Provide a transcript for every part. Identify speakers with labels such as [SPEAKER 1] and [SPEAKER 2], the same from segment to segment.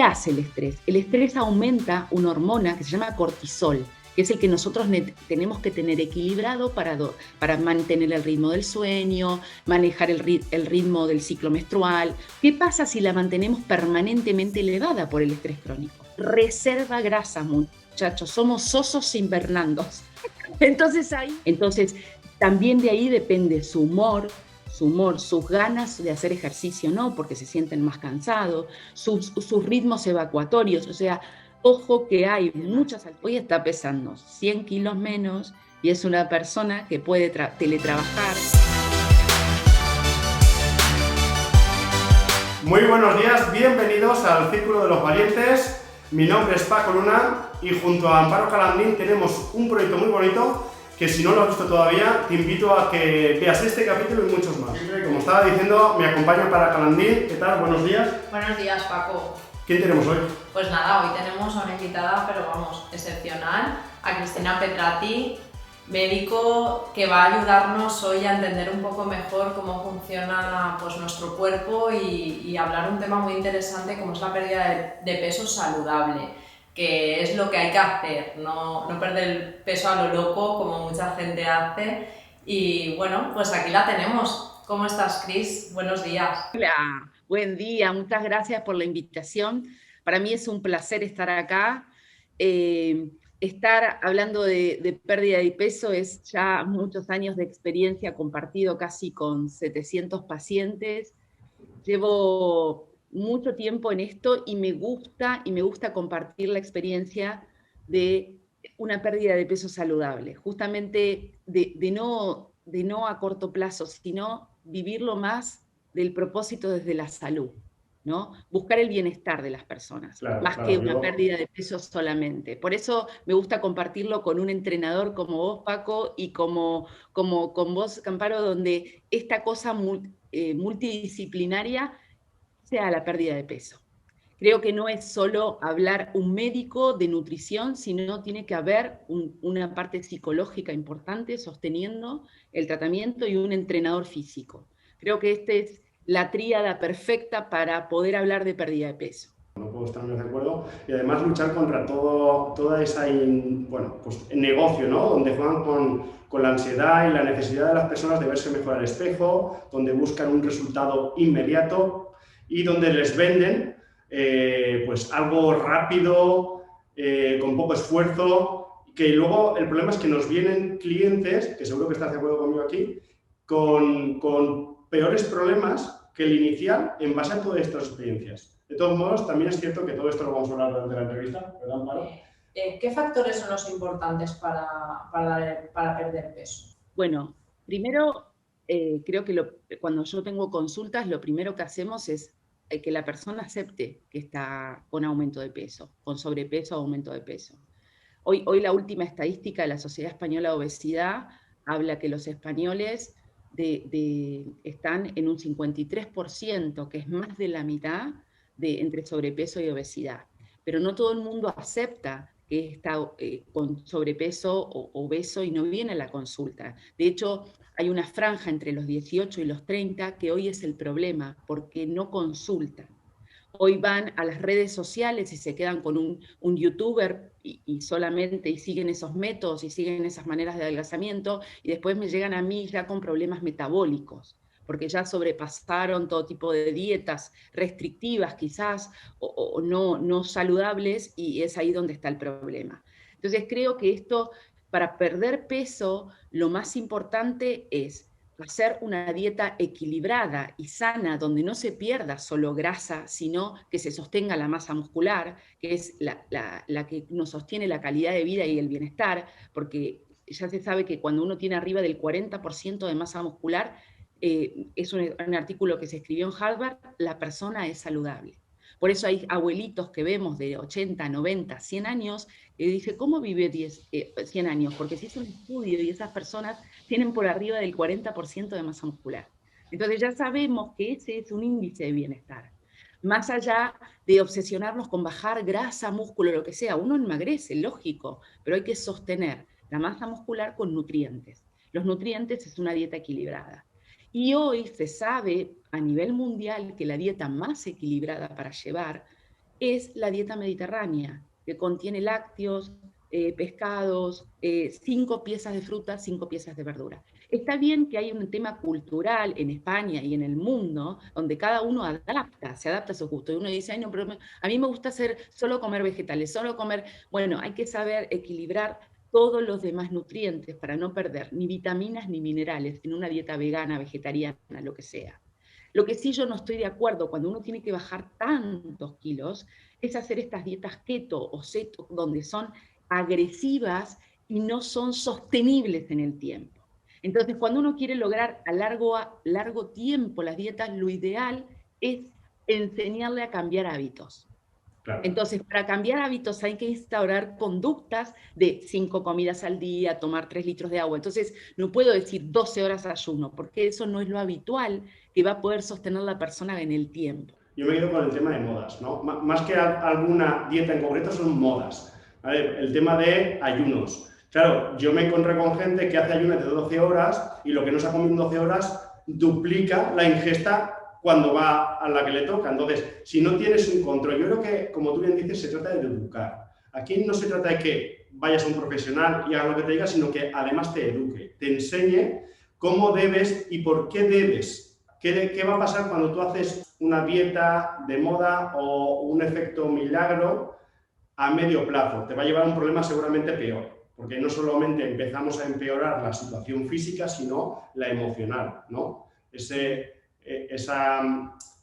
[SPEAKER 1] ¿Qué hace el estrés? El estrés aumenta una hormona que se llama cortisol, que es el que nosotros tenemos que tener equilibrado para mantener el ritmo del sueño, manejar el ritmo del ciclo menstrual. ¿Qué pasa si la mantenemos permanentemente elevada por el estrés crónico? Reserva grasa, muchachos, somos sosos invernandos. Entonces también de ahí depende su humor, sus ganas de hacer ejercicio, no, porque se sienten más cansados, sus ritmos evacuatorios, o sea, ojo que hay muchas... Hoy está pesando 100 kilos menos y es una persona que puede teletrabajar.
[SPEAKER 2] Muy buenos días, bienvenidos al Círculo de los Valientes. Mi nombre es Paco Luna y junto a Amparo Calandín tenemos un proyecto muy bonito que si no lo has visto todavía, te invito a que veas este capítulo y muchos más. Como estaba diciendo, me acompaña para Calandín. ¿Qué tal? Buenos días.
[SPEAKER 3] Buenos días, Paco.
[SPEAKER 2] ¿Quién tenemos hoy?
[SPEAKER 3] Pues nada, hoy tenemos a una invitada, pero vamos, excepcional, a Cristina Petrati, médico que va a ayudarnos hoy a entender un poco mejor cómo funciona pues, nuestro cuerpo y hablar un tema muy interesante como es la pérdida de peso saludable, que es lo que hay que hacer, no perder el peso a lo loco como mucha gente hace. Y bueno, pues aquí la tenemos. ¿Cómo estás, Cris? Buenos días.
[SPEAKER 1] Hola, buen día, muchas gracias por la invitación. Para mí es un placer estar acá. Estar hablando de pérdida de peso es ya muchos años de experiencia, compartido casi con 700 pacientes. Llevo mucho tiempo en esto y me gusta compartir la experiencia de una pérdida de peso saludable, justamente de no a corto plazo, sino vivirlo más del propósito desde la salud, ¿no? Buscar el bienestar de las personas, más que una pérdida de peso solamente. Por eso me gusta compartirlo con un entrenador como vos, Paco, y como con vos, Amparo, donde esta cosa multidisciplinaria sea la pérdida de peso. Creo que no es solo hablar un médico de nutrición, sino tiene que haber una parte psicológica importante sosteniendo el tratamiento y un entrenador físico. Creo que esta es la tríada perfecta para poder hablar de pérdida de peso.
[SPEAKER 2] No puedo estar más de acuerdo. Y además luchar contra toda esa negocio, ¿no? Donde juegan con la ansiedad y la necesidad de las personas de verse mejor al espejo, donde buscan un resultado inmediato y donde les venden pues algo rápido, con poco esfuerzo, que luego el problema es que nos vienen clientes, que seguro que estás de acuerdo conmigo aquí, con peores problemas que el inicial en base a todas estas experiencias. De todos modos, también es cierto que todo esto lo vamos a hablar durante la entrevista, ¿verdad, Amparo?
[SPEAKER 3] ¿Qué factores son los importantes para perder peso?
[SPEAKER 1] Bueno, primero, creo que cuando yo tengo consultas, lo primero que hacemos es que la persona acepte que está con aumento de peso, con sobrepeso o aumento de peso. Hoy la última estadística de la Sociedad Española de Obesidad habla que los españoles están en un 53%, que es más de la mitad entre sobrepeso y obesidad. Pero no todo el mundo acepta que está con sobrepeso o obeso y no viene a la consulta. De hecho, hay una franja entre los 18 y los 30 que hoy es el problema, porque no consultan. Hoy van a las redes sociales y se quedan con un youtuber y solamente siguen esos métodos y siguen esas maneras de adelgazamiento y después me llegan a mí ya con problemas metabólicos, porque ya sobrepasaron todo tipo de dietas restrictivas quizás o no saludables y es ahí donde está el problema. Entonces creo que esto, para perder peso, lo más importante es hacer una dieta equilibrada y sana, donde no se pierda solo grasa, sino que se sostenga la masa muscular, que es la que nos sostiene la calidad de vida y el bienestar, porque ya se sabe que cuando uno tiene arriba del 40% de masa muscular, es un artículo que se escribió en Harvard, la persona es saludable. Por eso hay abuelitos que vemos de 80, 90, 100 años, y dice, ¿cómo vive 100 años? Porque se hizo un estudio y esas personas tienen por arriba del 40% de masa muscular. Entonces ya sabemos que ese es un índice de bienestar. Más allá de obsesionarnos con bajar grasa, músculo, lo que sea, uno emagrece, lógico, pero hay que sostener la masa muscular con nutrientes. Los nutrientes es una dieta equilibrada. Y hoy se sabe a nivel mundial que la dieta más equilibrada para llevar es la dieta mediterránea, que contiene lácteos, pescados, 5 piezas de fruta, 5 piezas de verdura. Está bien que hay un tema cultural en España y en el mundo, donde cada uno se adapta a su gusto. Y uno dice, ay, no, pero a mí me gusta solo comer vegetales, solo comer... Bueno, hay que saber equilibrar todos los demás nutrientes para no perder ni vitaminas ni minerales en una dieta vegana, vegetariana, lo que sea. Lo que sí yo no estoy de acuerdo cuando uno tiene que bajar tantos kilos es hacer estas dietas keto o ceto, donde son agresivas y no son sostenibles en el tiempo. Entonces, cuando uno quiere lograr a largo tiempo las dietas, lo ideal es enseñarle a cambiar hábitos.
[SPEAKER 2] Claro.
[SPEAKER 1] Entonces, para cambiar hábitos hay que instaurar conductas de 5 comidas al día, tomar 3 litros de agua. Entonces, no puedo decir 12 horas de ayuno, porque eso no es lo habitual que va a poder sostener la persona en el tiempo.
[SPEAKER 2] Yo me quedo con el tema de modas, ¿no? Más que alguna dieta en concreto, son modas. ¿Vale? El tema de ayunos. Claro, yo me encontré con gente que hace ayunos de 12 horas y lo que no se ha comido en 12 horas duplica la ingesta cuando va a la que le toca. Entonces, si no tienes un control, yo creo que, como tú bien dices, se trata de educar. Aquí no se trata de que vayas a un profesional y hagas lo que te diga, sino que además te eduque, te enseñe cómo debes y por qué debes. ¿Qué va a pasar cuando tú haces una dieta de moda o un efecto milagro a medio plazo? Te va a llevar a un problema seguramente peor, porque no solamente empezamos a empeorar la situación física, sino la emocional, ¿no? Esa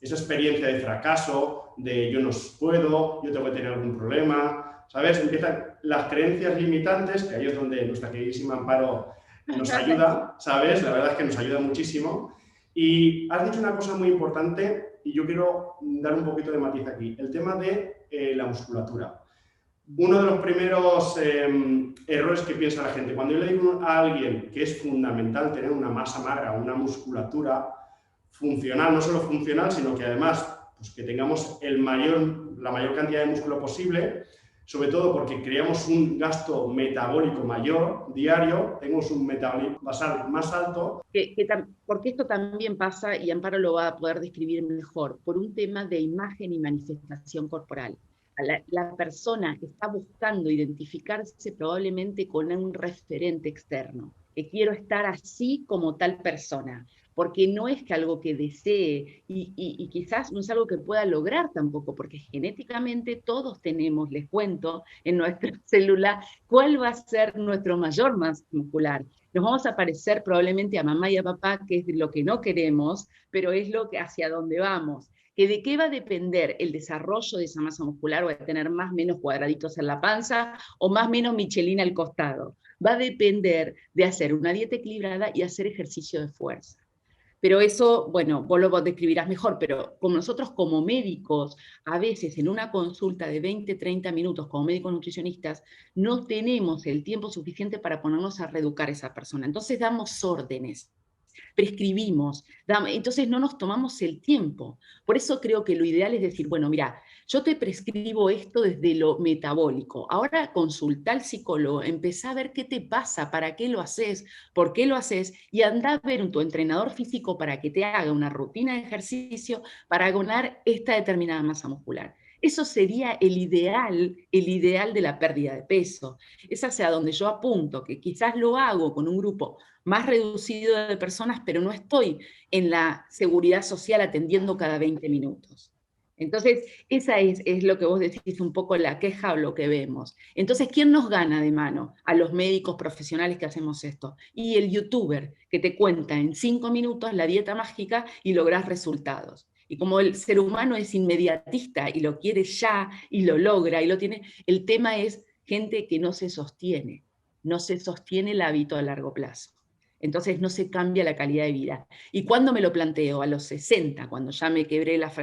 [SPEAKER 2] experiencia de fracaso, de yo no puedo, yo tengo que tener algún problema, ¿sabes? Empiezan las creencias limitantes, que ahí es donde nuestra queridísima Amparo nos ayuda, ¿sabes? La verdad es que nos ayuda muchísimo. Y has dicho una cosa muy importante y yo quiero dar un poquito de matiz aquí, el tema de la musculatura. Uno de los primeros errores que piensa la gente, cuando yo le digo a alguien que es fundamental tener una masa magra, una musculatura funcional, no solo funcional, sino que además pues, que tengamos la mayor cantidad de músculo posible, sobre todo porque creamos un gasto metabólico mayor diario, tenemos un metabolismo basal más alto.
[SPEAKER 1] Porque esto también pasa, y Amparo lo va a poder describir mejor, por un tema de imagen y manifestación corporal. La persona está buscando identificarse probablemente con un referente externo, que quiero estar así como tal persona, porque no es que algo que desee y quizás no es algo que pueda lograr tampoco, porque genéticamente todos tenemos, les cuento, en nuestra célula cuál va a ser nuestro mayor masa muscular. Nos vamos a parecer probablemente a mamá y a papá, que es lo que no queremos, pero es lo que hacia dónde vamos. ¿Que de qué va a depender el desarrollo de esa masa muscular? ¿Va a tener más o menos cuadraditos en la panza o más o menos Michelin al costado? Va a depender de hacer una dieta equilibrada y hacer ejercicio de fuerza. Pero eso, bueno, vos lo describirás mejor, pero como nosotros como médicos, a veces en una consulta de 20, 30 minutos como médicos nutricionistas, no tenemos el tiempo suficiente para ponernos a reeducar a esa persona. Entonces damos órdenes, prescribimos, entonces no nos tomamos el tiempo. Por eso creo que lo ideal es decir, bueno, mira, yo te prescribo esto desde lo metabólico, ahora consulta al psicólogo, empezá a ver qué te pasa, para qué lo haces, por qué lo haces, y anda a ver a tu entrenador físico para que te haga una rutina de ejercicio para ganar esta determinada masa muscular. Eso sería el ideal de la pérdida de peso. Es hacia donde yo apunto, que quizás lo hago con un grupo más reducido de personas, pero no estoy en la seguridad social atendiendo cada 20 minutos. Entonces, esa es lo que vos decís un poco la queja o lo que vemos. Entonces, ¿quién nos gana de mano? A los médicos profesionales que hacemos esto. Y el youtuber que te cuenta en 5 minutos la dieta mágica y lográs resultados. Y como el ser humano es inmediatista y lo quiere ya y lo logra y lo tiene, el tema es gente que no se sostiene el hábito a largo plazo. Entonces no se cambia la calidad de vida. ¿Y cuándo me lo planteo? A los 60, cuando ya me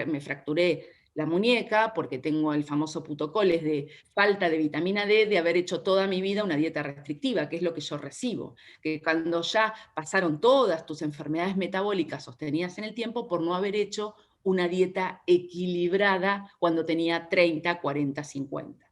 [SPEAKER 1] me fracturé la muñeca, porque tengo el famoso putocoles de falta de vitamina D, de haber hecho toda mi vida una dieta restrictiva, que es lo que yo recibo. Que cuando ya pasaron todas tus enfermedades metabólicas sostenidas en el tiempo por no haber hecho una dieta equilibrada cuando tenía 30, 40, 50.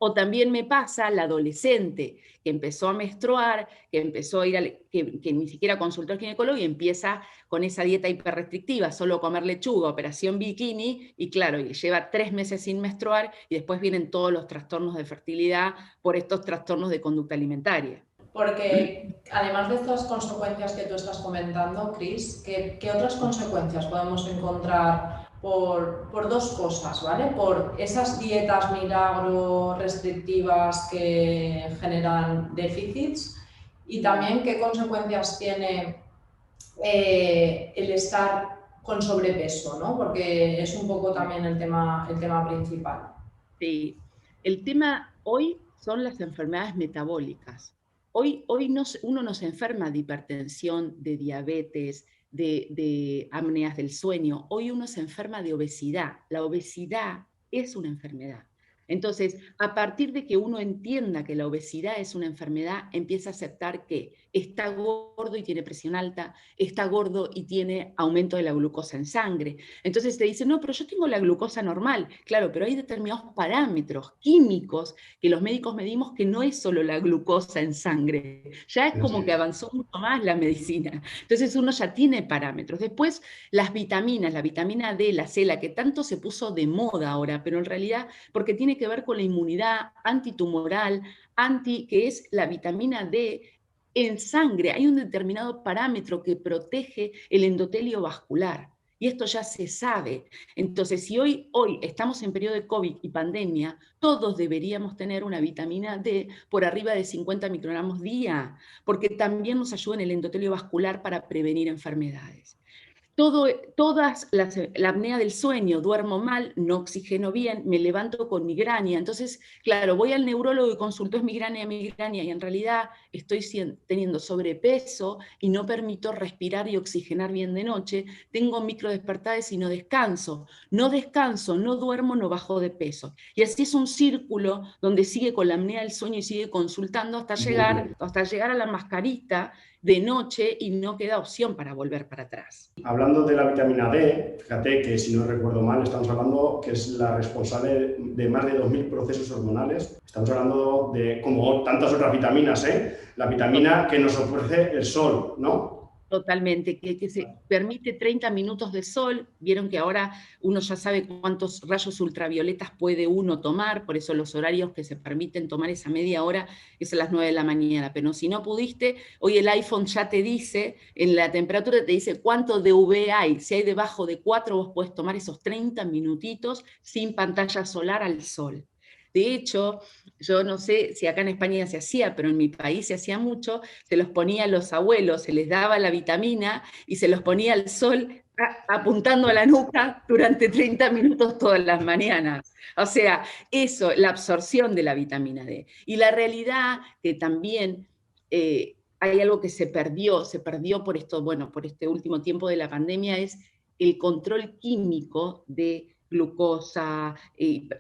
[SPEAKER 1] O también me pasa la adolescente que empezó a menstruar, que empezó a ir que ni siquiera consultó al ginecólogo y empieza con esa dieta hiperrestrictiva, solo comer lechuga, operación bikini, y claro, y lleva 3 meses sin menstruar y después vienen todos los trastornos de fertilidad por estos trastornos de conducta alimentaria.
[SPEAKER 3] Porque además de estas consecuencias que tú estás comentando, Cris, ¿qué otras consecuencias podemos encontrar por dos cosas, ¿vale? Por esas dietas milagro restrictivas que generan déficits y también qué consecuencias tiene el estar con sobrepeso, ¿no? Porque es un poco también el tema principal.
[SPEAKER 1] Sí, el tema hoy son las enfermedades metabólicas. Hoy uno no se enferma de hipertensión, de diabetes, de apneas del sueño. Hoy uno se enferma de obesidad. La obesidad es una enfermedad. Entonces, a partir de que uno entienda que la obesidad es una enfermedad, empieza a aceptar que está gordo y tiene presión alta, está gordo y tiene aumento de la glucosa en sangre. Entonces te dicen, no, pero yo tengo la glucosa normal. Claro, pero hay determinados parámetros químicos que los médicos medimos que no es solo la glucosa en sangre. Ya es como que avanzó mucho más la medicina. Entonces uno ya tiene parámetros. Después las vitaminas, la vitamina D, la C, la que tanto se puso de moda ahora, pero en realidad porque tiene que ver con la inmunidad antitumoral, que es la vitamina D en sangre. Hay un determinado parámetro que protege el endotelio vascular. Y esto ya se sabe. Entonces, si hoy estamos en periodo de COVID y pandemia, todos deberíamos tener una vitamina D por arriba de 50 microgramos día, porque también nos ayuda en el endotelio vascular para prevenir enfermedades. La apnea del sueño, duermo mal, no oxigeno bien, me levanto con migraña. Entonces, claro, voy al neurólogo y consulto, es migraña, y en realidad estoy teniendo sobrepeso y no permito respirar y oxigenar bien de noche, tengo microdespertares y no descanso, no duermo, no bajo de peso. Y así es un círculo donde sigue con la apnea del sueño y sigue consultando hasta llegar a la mascarita de noche y no queda opción para volver para atrás.
[SPEAKER 2] Hablando de la vitamina D, fíjate que si no recuerdo mal, estamos hablando que es la responsable de más de 2000 procesos hormonales. Estamos hablando de, como tantas otras vitaminas, la vitamina que nos ofrece el sol, ¿no?
[SPEAKER 1] Totalmente, que se permite 30 minutos de sol. Vieron que ahora uno ya sabe cuántos rayos ultravioletas puede uno tomar, por eso los horarios que se permiten tomar esa media hora es a las 9 de la mañana. Pero si no pudiste, hoy el iPhone ya te dice, en la temperatura te dice cuánto de UV hay. Si hay debajo de 4, vos podés tomar esos 30 minutitos sin pantalla solar al sol. De hecho, yo no sé si acá en España se hacía, pero en mi país se hacía mucho, se los ponía a los abuelos, se les daba la vitamina y se los ponía al sol apuntando a la nuca durante 30 minutos todas las mañanas. O sea, eso, la absorción de la vitamina D. Y la realidad que también hay algo que se perdió por esto, bueno, por este último tiempo de la pandemia, es el control químico de glucosa,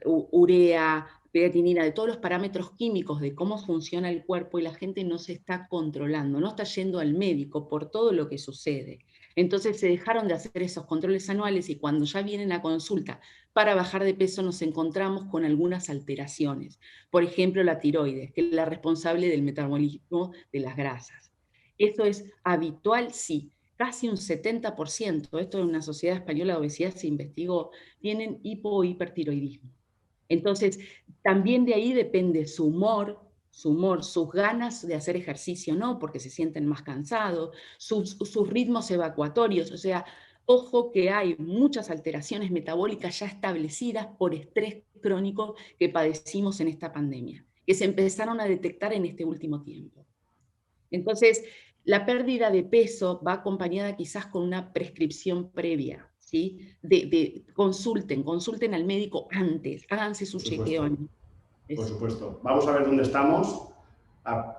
[SPEAKER 1] urea, creatinina, de todos los parámetros químicos de cómo funciona el cuerpo, y la gente no se está controlando, no está yendo al médico por todo lo que sucede. Entonces se dejaron de hacer esos controles anuales y cuando ya vienen a consulta para bajar de peso nos encontramos con algunas alteraciones. Por ejemplo, la tiroides, que es la responsable del metabolismo de las grasas. ¿Eso es habitual? Sí. Casi un 70%, esto en una sociedad española de obesidad se investigó, tienen hipo o hipertiroidismo. Entonces, también de ahí depende su humor, sus ganas de hacer ejercicio, ¿no? Porque se sienten más cansados, sus ritmos evacuatorios. O sea, ojo que hay muchas alteraciones metabólicas ya establecidas por estrés crónico que padecimos en esta pandemia, que se empezaron a detectar en este último tiempo. Entonces, la pérdida de peso va acompañada quizás con una prescripción previa, ¿sí? Consulten al médico antes, háganse su chequeo.
[SPEAKER 2] Por supuesto. Vamos a ver dónde estamos,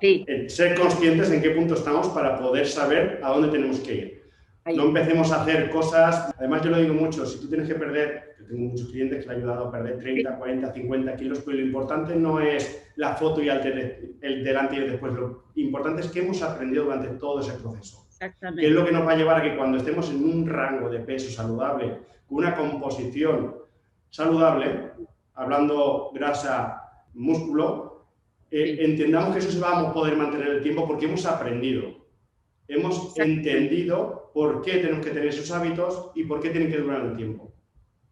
[SPEAKER 1] Sí.
[SPEAKER 2] Ser conscientes en qué punto estamos para poder saber a dónde tenemos que ir. Ahí. No empecemos a hacer cosas, además yo lo digo mucho, si tú tienes que perder, yo tengo muchos clientes que le han ayudado a perder 30, 40, 50 kilos, pero lo importante no es la foto y el delante y el después, lo importante es qué hemos aprendido durante todo ese proceso.
[SPEAKER 1] Exactamente.
[SPEAKER 2] Que es lo que nos va a llevar a que cuando estemos en un rango de peso saludable, con una composición saludable, hablando grasa músculo, entendamos que eso se va a poder mantener el tiempo porque hemos aprendido. Hemos entendido por qué tenemos que tener esos hábitos y por qué tienen que durar el tiempo.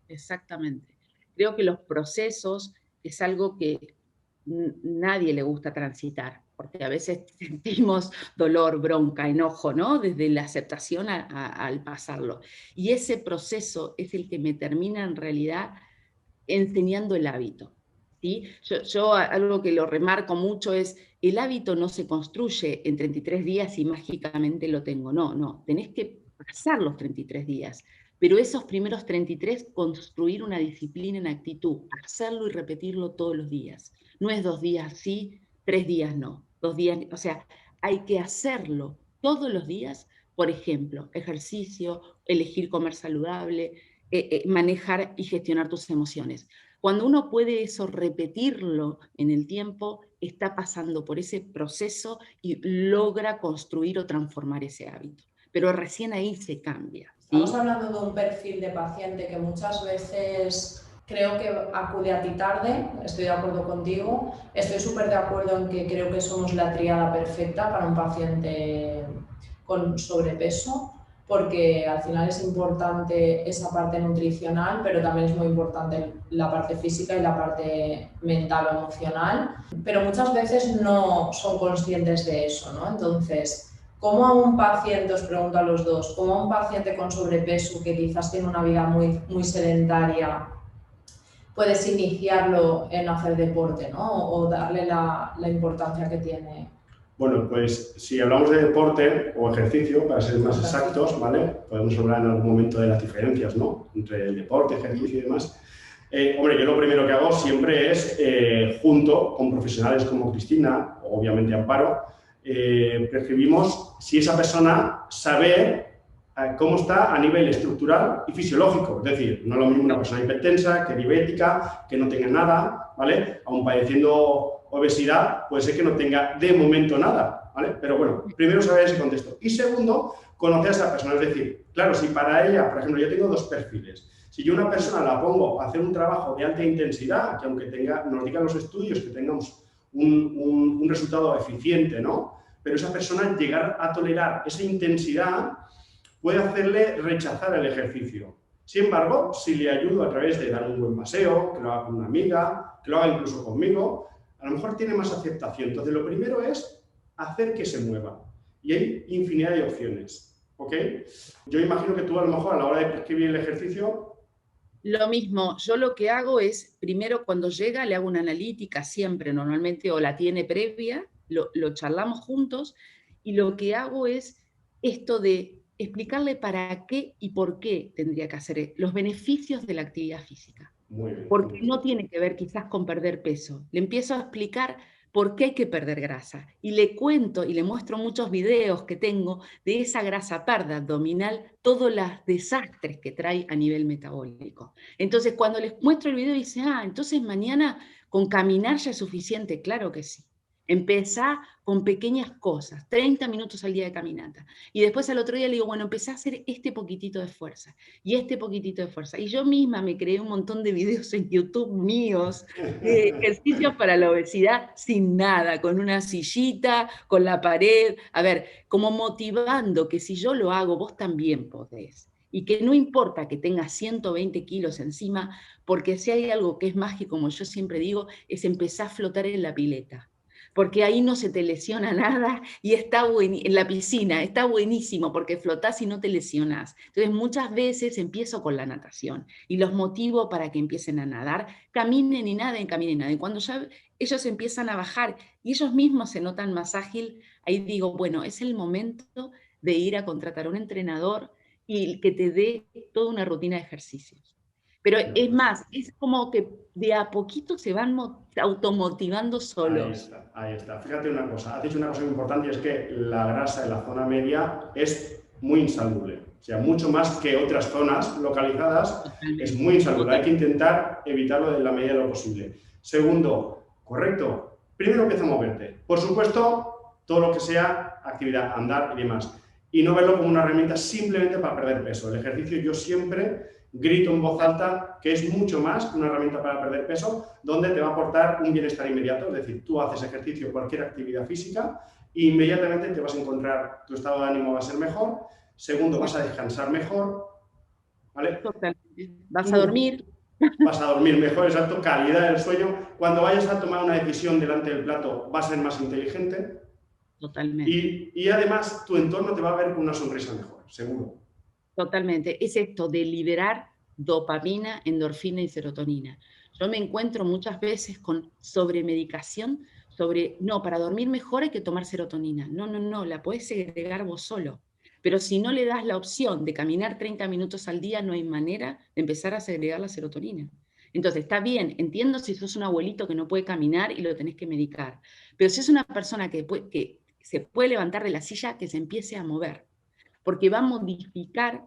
[SPEAKER 1] Exactamente. Creo que los procesos es algo que nadie le gusta transitar, porque a veces sentimos dolor, bronca, enojo, ¿no? Desde la aceptación al pasarlo. Y ese proceso es el que me termina en realidad enseñando el hábito. ¿Sí? Yo algo que lo remarco mucho es, el hábito no se construye en 33 días y mágicamente lo tengo. No, no, tenés que pasar los 33 días. Pero esos primeros 33, construir una disciplina en actitud, hacerlo y repetirlo todos los días. No es 2 días sí, 3 días no. 2 días, o sea, hay que hacerlo todos los días. Por ejemplo, ejercicio, elegir comer saludable, manejar y gestionar tus emociones. Cuando uno puede eso repetirlo en el tiempo, está pasando por ese proceso y logra construir o transformar ese hábito. Pero recién ahí se cambia. ¿Sí?
[SPEAKER 3] Estamos hablando de un perfil de paciente que muchas veces creo que acude a ti tarde, estoy de acuerdo contigo, estoy súper de acuerdo en que creo que somos la tríada perfecta para un paciente con sobrepeso, porque al final es importante esa parte nutricional, pero también es muy importante la parte física y la parte mental o emocional, pero muchas veces no son conscientes de eso, ¿no? Entonces, ¿cómo a un paciente, os pregunto a los dos, cómo a un paciente con sobrepeso que quizás tiene una vida muy sedentaria, puedes iniciarlo en hacer deporte, ¿no? O darle la importancia que tiene?
[SPEAKER 2] Bueno, pues si hablamos de deporte o ejercicio, para ser más exactos, ¿vale? Podemos hablar en algún momento de las diferencias, ¿no? Entre el deporte, ejercicio y demás. Hombre, yo lo primero que hago siempre es, junto con profesionales como Cristina, o obviamente Amparo, prescribimos si esa persona sabe cómo está a nivel estructural y fisiológico. Es decir, no es lo mismo una persona hipertensa que diabética, que no tenga nada, ¿vale? Aun padeciendo obesidad, puede ser que no tenga de momento nada, ¿vale? Pero bueno, primero saber ese contexto. Y segundo, conocer a esa persona. Es decir, claro, si para ella, por ejemplo, yo tengo 2 perfiles. Si yo a una persona la pongo a hacer un trabajo de alta intensidad, que aunque nos digan los estudios que tengamos un resultado eficiente, ¿no? Pero esa persona llegar a tolerar esa intensidad puede hacerle rechazar el ejercicio. Sin embargo, si le ayudo a través de dar un buen paseo, que lo haga con una amiga, que lo haga incluso conmigo, a lo mejor tiene más aceptación. Entonces, lo primero es hacer que se mueva. Y hay infinidad de opciones, ¿ok? Yo imagino que tú a lo mejor a la hora de prescribir el ejercicio...
[SPEAKER 1] Lo mismo, yo lo que hago es, primero cuando llega le hago una analítica siempre, normalmente, o la tiene previa, lo charlamos juntos, y lo que hago es esto de explicarle para qué y por qué tendría que hacer los beneficios de la actividad física.
[SPEAKER 2] Muy bien,
[SPEAKER 1] porque no tiene que ver quizás con perder peso. Le empiezo a explicar por qué hay que perder grasa. Y le cuento y le muestro muchos videos que tengo de esa grasa parda abdominal, todos los desastres que trae a nivel metabólico. Entonces, cuando les muestro el video, dice, entonces mañana con caminar ya es suficiente. Claro que sí. Empezá con pequeñas cosas, 30 minutos al día de caminata. Y después al otro día le digo, bueno, empezá a hacer este poquitito de fuerza y este poquitito de fuerza. Y yo misma me creé un montón de videos en YouTube míos, de ejercicios para la obesidad sin nada, con una sillita, con la pared. A ver, como motivando que si yo lo hago, vos también podés. Y que no importa que tengas 120 kilos encima, porque si hay algo que es mágico, como yo siempre digo, es empezar a flotar en la pileta. Porque ahí no se te lesiona nada y está en la piscina, está buenísimo porque flotás y no te lesionás. Entonces muchas veces empiezo con la natación y los motivo para que empiecen a nadar, caminen y naden, caminen y naden. Cuando ya ellos empiezan a bajar y ellos mismos se notan más ágil, ahí digo, bueno, es el momento de ir a contratar a un entrenador y que te dé toda una rutina de ejercicios. Pero es más, es como que de a poquito se van automotivando solos.
[SPEAKER 2] Ahí está. Fíjate una cosa, has dicho una cosa muy importante y es que la grasa en la zona media es muy insalubre. O sea, mucho más que otras zonas localizadas, es muy insalubre. Hay que intentar evitarlo en la medida de lo posible. Segundo, correcto, primero empieza a moverte. Por supuesto, todo lo que sea actividad, andar y demás. Y no verlo como una herramienta simplemente para perder peso. El ejercicio yo siempre grito en voz alta, que es mucho más que una herramienta para perder peso, donde te va a aportar un bienestar inmediato. Es decir, tú haces ejercicio, cualquier actividad física, e inmediatamente te vas a encontrar, tu estado de ánimo va a ser mejor. Segundo, vas a descansar mejor, ¿vale?
[SPEAKER 1] Totalmente. Vas a dormir.
[SPEAKER 2] Vas a dormir mejor, exacto, calidad del sueño. Cuando vayas a tomar una decisión delante del plato, vas a ser más inteligente.
[SPEAKER 1] Totalmente.
[SPEAKER 2] Y además, tu entorno te va a ver con una sonrisa mejor, seguro.
[SPEAKER 1] Totalmente. Es esto de liberar dopamina, endorfina y serotonina. Yo me encuentro muchas veces con sobremedicación, no, para dormir mejor hay que tomar serotonina. No, la podés segregar vos solo. Pero si no le das la opción de caminar 30 minutos al día, no hay manera de empezar a segregar la serotonina. Entonces, está bien, entiendo si sos un abuelito que no puede caminar y lo tenés que medicar. Pero si es una persona que se puede levantar de la silla, que se empiece a mover, porque va a modificar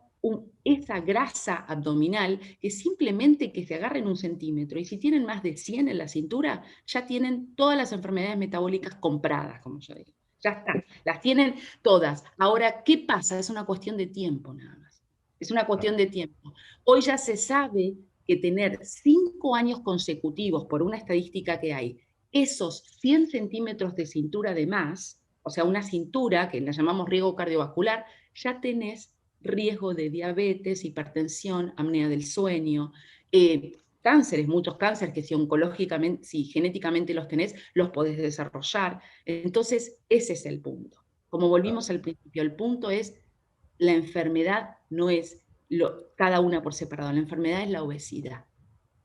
[SPEAKER 1] esa grasa abdominal que simplemente que se agarren 1 centímetro, y si tienen más de 100 en la cintura, ya tienen todas las enfermedades metabólicas compradas, como yo digo. Ya está, las tienen todas. Ahora, ¿qué pasa? Es una cuestión de tiempo nada más. Es una cuestión de tiempo. Hoy ya se sabe que tener 5 años consecutivos, por una estadística que hay, esos 100 centímetros de cintura de más, o sea, una cintura que la llamamos riesgo cardiovascular, ya tenés riesgo de diabetes, hipertensión, apnea del sueño, cánceres, muchos cánceres que si oncológicamente, si genéticamente los tenés, los podés desarrollar. Entonces, ese es el punto. Como volvimos al principio, el punto es, la enfermedad no es cada una por separado, la enfermedad es la obesidad.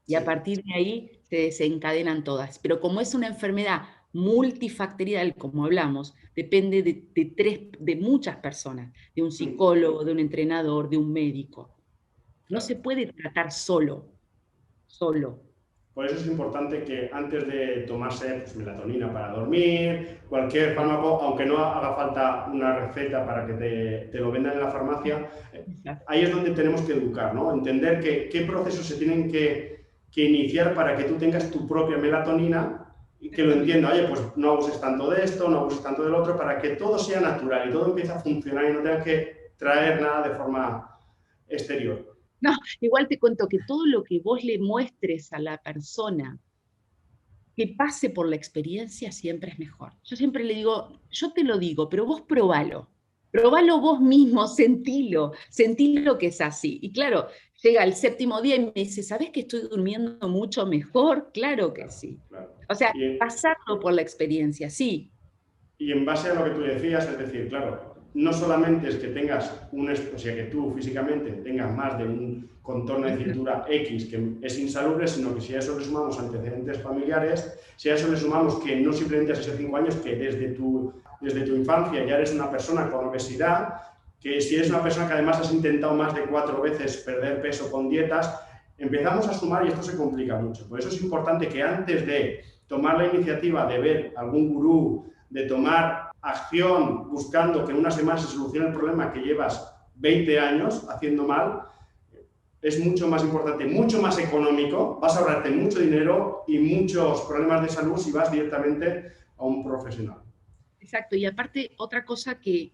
[SPEAKER 1] Y a partir de ahí se desencadenan todas. Pero como es una enfermedad multifactorial, como hablamos, depende de muchas personas, de un psicólogo, de un entrenador, de un médico. No se puede tratar solo.
[SPEAKER 2] Por eso es importante que antes de tomarse melatonina para dormir, cualquier fármaco, aunque no haga falta una receta para que te lo vendan en la farmacia, ahí es donde tenemos que educar, ¿no? Entender qué procesos se tienen que iniciar para que tú tengas tu propia melatonina y que lo entienda. Oye, pues no abuses tanto de esto, no abuses tanto del otro, para que todo sea natural y todo empiece a funcionar y no tengas que traer nada de forma exterior.
[SPEAKER 1] No, igual te cuento que todo lo que vos le muestres a la persona que pase por la experiencia siempre es mejor. Yo siempre le digo, yo te lo digo, pero vos probalo vos mismo, sentilo que es así. Y claro, llega el 7º día y me dice, ¿sabés que estoy durmiendo mucho mejor? Claro que sí. Claro. O sea, pasarlo por la experiencia, sí.
[SPEAKER 2] Y en base a lo que tú decías, es decir, claro, no solamente es que tengas o sea, que tú físicamente tengas más de un contorno de cintura X que es insalubre, sino que si a eso le sumamos antecedentes familiares, si a eso le sumamos que no simplemente hace 5 años, que desde tu infancia ya eres una persona con obesidad, que si eres una persona que además has intentado más de 4 veces perder peso con dietas, empezamos a sumar y esto se complica mucho. Por eso es importante que antes de tomar la iniciativa de ver algún gurú, de tomar acción buscando que en una semana se solucione el problema que llevas 20 años haciendo mal, es mucho más importante, mucho más económico, vas a ahorrarte mucho dinero y muchos problemas de salud si vas directamente a un profesional.
[SPEAKER 1] Exacto, y aparte otra cosa que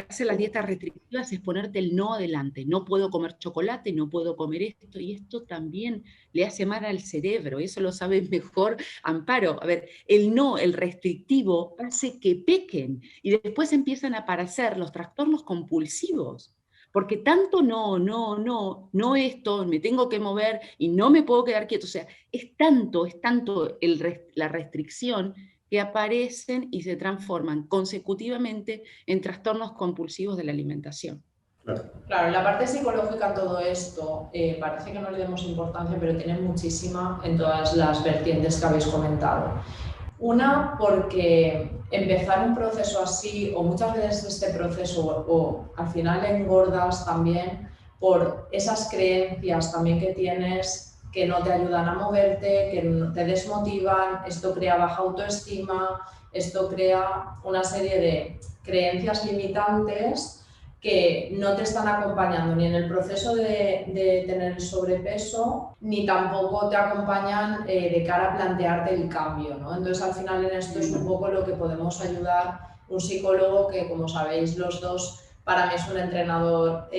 [SPEAKER 1] hace las dietas restrictivas es ponerte el no adelante. No puedo comer chocolate, no puedo comer esto, y esto también le hace mal al cerebro, eso lo sabe mejor Amparo. A ver, el no, el restrictivo, hace que pequen, y después empiezan a aparecer los trastornos compulsivos, porque tanto no esto, me tengo que mover y no me puedo quedar quieto. O sea, es tanto la restricción que aparecen y se transforman consecutivamente en trastornos compulsivos de la alimentación.
[SPEAKER 3] Claro, la parte psicológica en todo esto parece que no le demos importancia, pero tiene muchísima en todas las vertientes que habéis comentado. Una, porque empezar un proceso así, o muchas veces este proceso, o al final engordas también por esas creencias también que tienes que no te ayudan a moverte, que te desmotivan, esto crea baja autoestima, esto crea una serie de creencias limitantes que no te están acompañando ni en el proceso de tener sobrepeso, ni tampoco te acompañan de cara a plantearte el cambio, ¿no? Entonces, al final en esto es un poco lo que podemos ayudar un psicólogo que, como sabéis los dos, para mí es un entrenador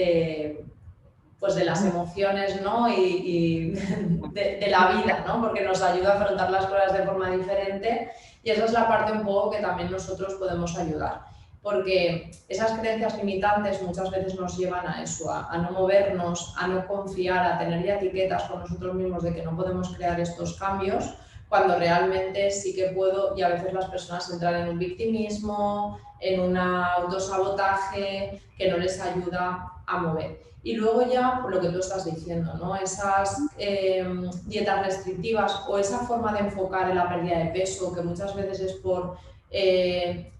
[SPEAKER 3] pues de las emociones, ¿no? y de la vida, ¿no? Porque nos ayuda a afrontar las cosas de forma diferente y esa es la parte un poco que también nosotros podemos ayudar. Porque esas creencias limitantes muchas veces nos llevan a eso, a no movernos, a no confiar, a tener ya etiquetas con nosotros mismos de que no podemos crear estos cambios, cuando realmente sí que puedo, y a veces las personas entran en un victimismo, en un autosabotaje que no les ayuda a mover. Y luego ya, lo que tú estás diciendo, ¿no? Esas dietas restrictivas o esa forma de enfocar en la pérdida de peso, que muchas veces es por,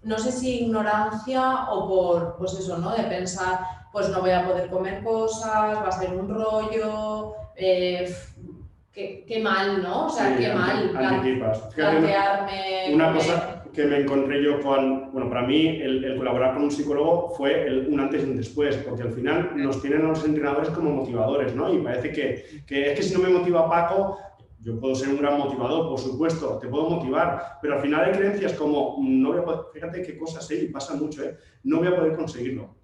[SPEAKER 3] no sé si ignorancia o por, pues eso, ¿no? De pensar, pues no voy a poder comer cosas, va a ser un rollo, qué mal, ¿no? O sea,
[SPEAKER 2] Sí,
[SPEAKER 3] qué mal
[SPEAKER 2] anticipas.
[SPEAKER 3] plantearme
[SPEAKER 2] Una
[SPEAKER 3] comer.
[SPEAKER 2] cosa que me encontré yo con, bueno, para mí el colaborar con un psicólogo fue un antes y un después, porque al final nos tienen a los entrenadores como motivadores, ¿no? Y parece que es que si no me motiva Paco, yo puedo ser un gran motivador, por supuesto, te puedo motivar, pero al final hay creencias como, no voy a poder, fíjate qué cosas, y pasa mucho, no voy a poder conseguirlo.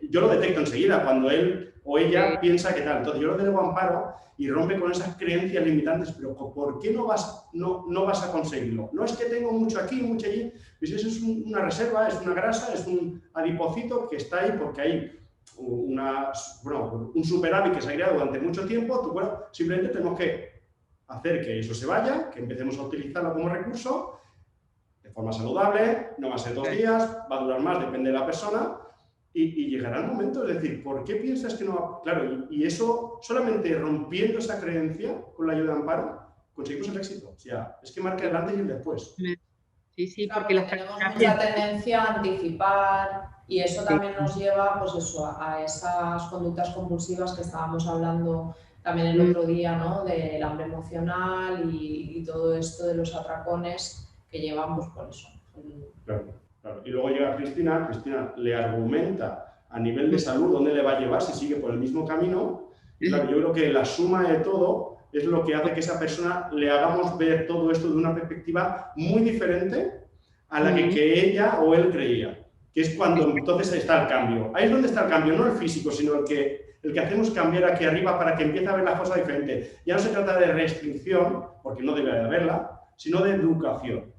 [SPEAKER 2] Yo lo detecto enseguida cuando él o ella piensa que tal. Entonces yo lo delego a Amparo y rompe con esas creencias limitantes, pero ¿por qué no vas a conseguirlo? No es que tengo mucho aquí, mucho allí, pues eso es una reserva, es una grasa, es un adipocito que está ahí porque hay un superávit que se ha creado durante mucho tiempo. Bueno, simplemente tenemos que hacer que eso se vaya, que empecemos a utilizarlo como recurso de forma saludable, no va a ser 2 días, va a durar más, depende de la persona. Y llegará el momento, es decir, ¿por qué piensas que no va? Claro, y eso, solamente rompiendo esa creencia con la ayuda de Amparo, conseguimos el éxito. O sea, es que marca el antes y el después.
[SPEAKER 1] Sí,
[SPEAKER 3] Claro,
[SPEAKER 1] porque
[SPEAKER 3] tenemos mucha tendencia a anticipar y eso también nos lleva, pues eso, a esas conductas compulsivas que estábamos hablando también el otro día, ¿no? Del hambre emocional y todo esto de los atracones que llevamos por eso.
[SPEAKER 2] Claro. Claro. Y luego llega Cristina le argumenta a nivel de salud dónde le va a llevar si sigue por el mismo camino. Y claro, yo creo que la suma de todo es lo que hace que esa persona le hagamos ver todo esto de una perspectiva muy diferente a la que ella o él creía. Que es cuando entonces está el cambio. Ahí es donde está el cambio, no el físico, sino el que hacemos cambiar aquí arriba para que empiece a ver las cosas diferentes. Ya no se trata de restricción, porque no debe de haberla, sino de educación.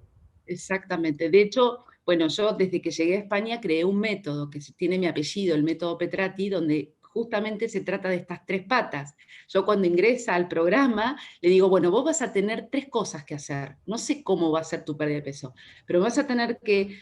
[SPEAKER 1] Exactamente. De hecho, bueno, yo desde que llegué a España creé un método que tiene mi apellido, el método Petrati, donde justamente se trata de estas 3 patas. Yo cuando ingresa al programa le digo, bueno, vos vas a tener 3 cosas que hacer. No sé cómo va a ser tu pérdida de peso, pero vas a tener que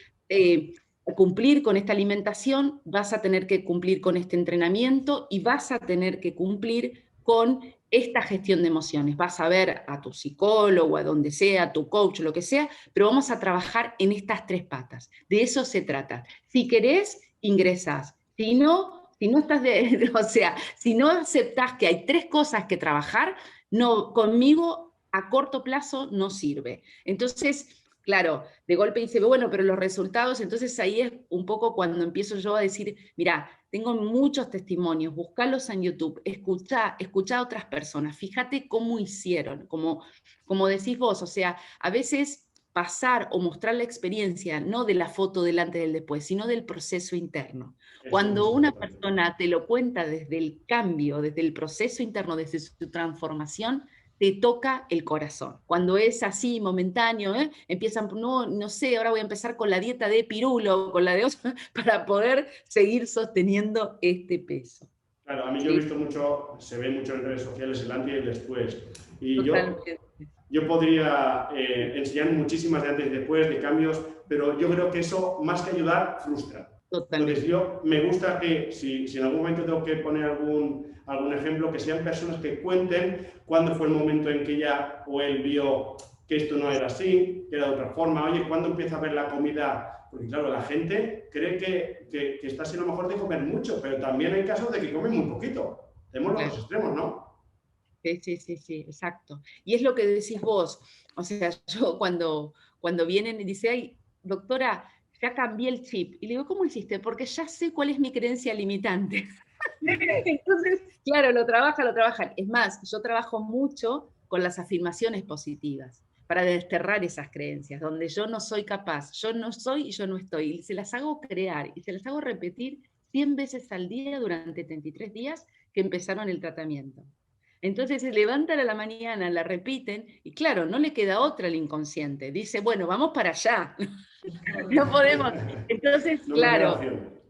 [SPEAKER 1] cumplir con esta alimentación, vas a tener que cumplir con este entrenamiento y vas a tener que cumplir con esta gestión de emociones. Vas a ver a tu psicólogo, a donde sea, a tu coach, lo que sea, pero vamos a trabajar en estas 3 patas. De eso se trata. Si querés, ingresás. Si no estás o sea, si no aceptás que hay 3 cosas que trabajar, no, conmigo a corto plazo no sirve. Entonces, claro, de golpe dice, bueno, pero los resultados, entonces ahí es un poco cuando empiezo yo a decir, mira, tengo muchos testimonios, buscalos en YouTube, escucha a otras personas, fíjate cómo hicieron, como decís vos, o sea, a veces pasar o mostrar la experiencia, no de la foto delante del después, sino del proceso interno. Cuando una persona te lo cuenta desde el cambio, desde el proceso interno, desde su transformación, te toca el corazón. Cuando es así, momentáneo, empiezan, no sé, ahora voy a empezar con la dieta de pirulo, con la de otro, para poder seguir sosteniendo este peso.
[SPEAKER 2] Claro, a mí yo he visto mucho, se ve mucho en redes sociales el antes y el después. Y yo podría enseñar muchísimas de antes y después, de cambios, pero yo creo que eso, más que ayudar, frustra.
[SPEAKER 1] Totalmente.
[SPEAKER 2] Entonces yo me gusta que, si en algún momento tengo que poner algún ejemplo, que sean personas que cuenten cuándo fue el momento en que ella o él vio que esto no era así, que era de otra forma. Oye, ¿cuándo empieza a ver la comida? Porque claro, la gente cree que está siendo mejor de comer mucho, pero también hay casos de que comen muy poquito. Tenemos los dos extremos, ¿no?
[SPEAKER 1] Sí, exacto. Y es lo que decís vos. O sea, yo cuando vienen y dicen, ay, doctora, ya cambié el chip. Y le digo, ¿cómo hiciste? Porque ya sé cuál es mi creencia limitante. Entonces, claro, lo trabajan. Es más, yo trabajo mucho con las afirmaciones positivas para desterrar esas creencias, donde yo no soy capaz, yo no soy y yo no estoy. Y se las hago crear y se las hago repetir 100 veces al día durante 33 días que empezaron el tratamiento. Entonces se levantan a la mañana, la repiten, y claro, no le queda otra al inconsciente. Dice, bueno, vamos para allá. No podemos. Entonces,
[SPEAKER 2] No me queda
[SPEAKER 1] claro,
[SPEAKER 2] opción.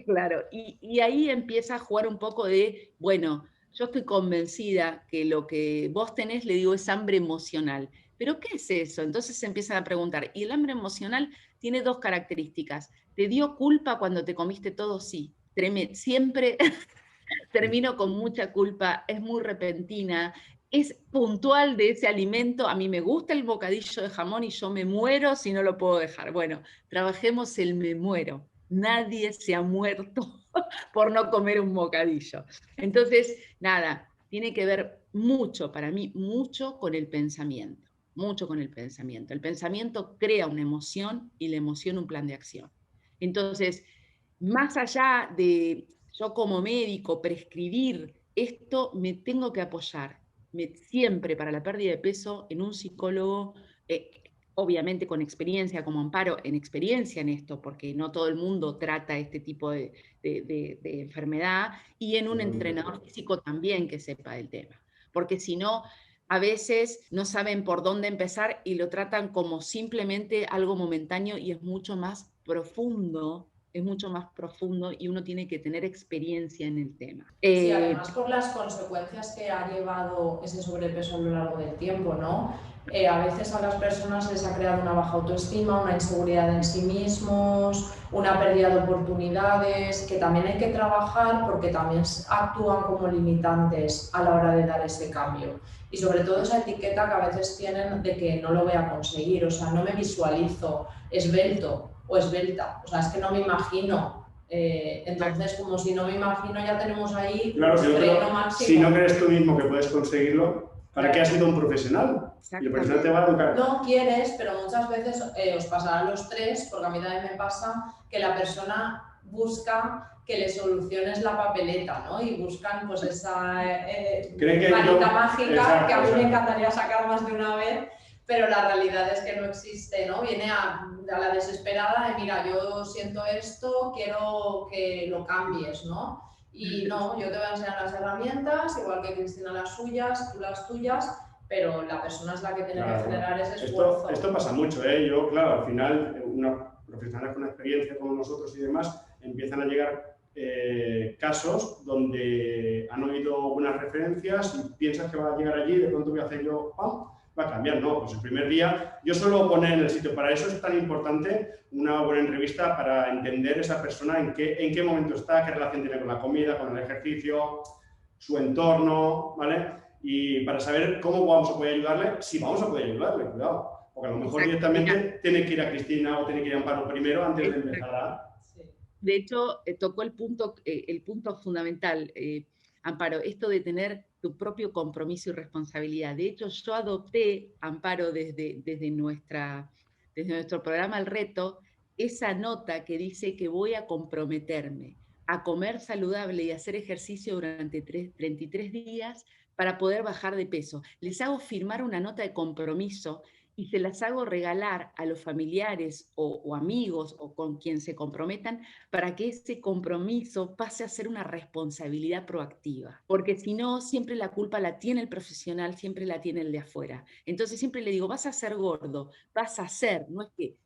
[SPEAKER 1] claro, y ahí empieza a jugar un poco de, bueno, yo estoy convencida que lo que vos tenés, le digo, es hambre emocional. ¿Pero qué es eso? Entonces se empiezan a preguntar. Y el hambre emocional tiene dos características. ¿Te dio culpa cuando te comiste todo? Sí. Siempre termino con mucha culpa, es muy repentina, es puntual de ese alimento. A mí me gusta el bocadillo de jamón y yo me muero si no lo puedo dejar. Bueno, trabajemos el me muero. Nadie se ha muerto por no comer un bocadillo. Entonces, nada, tiene que ver mucho, para mí, mucho con el pensamiento. Mucho con el pensamiento. El pensamiento crea una emoción y la emoción un plan de acción. Entonces, más allá de yo como médico prescribir esto, me tengo que apoyar siempre para la pérdida de peso en un psicólogo, obviamente con experiencia como Amparo, en experiencia en esto, porque no todo el mundo trata este tipo de enfermedad, y en un entrenador físico también que sepa del tema, porque si no, a veces no saben por dónde empezar y lo tratan como simplemente algo momentáneo y es mucho más profundo, y uno tiene que tener experiencia en el tema.
[SPEAKER 3] Sí, además por las consecuencias que ha llevado ese sobrepeso a lo largo del tiempo, ¿no? A veces a las personas les ha creado una baja autoestima, una inseguridad en sí mismos, una pérdida de oportunidades, que también hay que trabajar porque también actúan como limitantes a la hora de dar ese cambio. Y sobre todo esa etiqueta que a veces tienen de que no lo voy a conseguir, o sea, no me visualizo esbelto o esbelta, o sea, es que no me imagino. Entonces, como si no me imagino, ya tenemos ahí
[SPEAKER 2] claro,
[SPEAKER 3] un freno máximo.
[SPEAKER 2] Si no crees tú mismo que puedes conseguirlo, ¿para qué has sido un profesional? Y el profesional te va a educar.
[SPEAKER 3] No quieres, pero muchas veces os pasará a los tres, porque a mí también me pasa que la persona busca que le soluciones la papeleta, ¿no? Y buscan pues esa varita mágica, exacto, que a mí me encantaría sacar más de una vez, pero la realidad es que no existe, ¿no? Viene a la desesperada de, mira, yo siento esto, quiero que lo cambies, ¿no? Y no, yo te voy a enseñar las herramientas, igual que Cristina las suyas, tú las tuyas, pero la persona es la que tiene que generar ese esfuerzo.
[SPEAKER 2] Esto pasa mucho, ¿eh? Yo, claro, al final, profesionales con experiencia como nosotros y demás, empiezan a llegar casos donde han oído buenas referencias y piensas que va a llegar allí y de pronto voy a hacer yo, ¡pam!, va a cambiar. No, pues el primer día yo suelo poner en el sitio. Para eso es tan importante una buena entrevista, para entender esa persona en qué momento está, qué relación tiene con la comida, con el ejercicio, su entorno, ¿vale? Y para saber cómo vamos a poder ayudarle, si vamos a poder ayudarle, cuidado. Porque a lo mejor directamente tiene que ir a Cristina o tiene que ir a Amparo primero antes de empezar a...
[SPEAKER 1] De hecho, tocó el punto fundamental, Amparo, esto de tener tu propio compromiso y responsabilidad. De hecho, yo adopté, Amparo, desde nuestro programa El Reto, esa nota que dice que voy a comprometerme a comer saludable y hacer ejercicio durante 33 días para poder bajar de peso. Les hago firmar una nota de compromiso y se las hago regalar a los familiares o amigos o con quien se comprometan, para que ese compromiso pase a ser una responsabilidad proactiva. Porque si no, siempre la culpa la tiene el profesional, siempre la tiene el de afuera. Entonces siempre le digo, vas a ser gordo, vas a ser, no es que,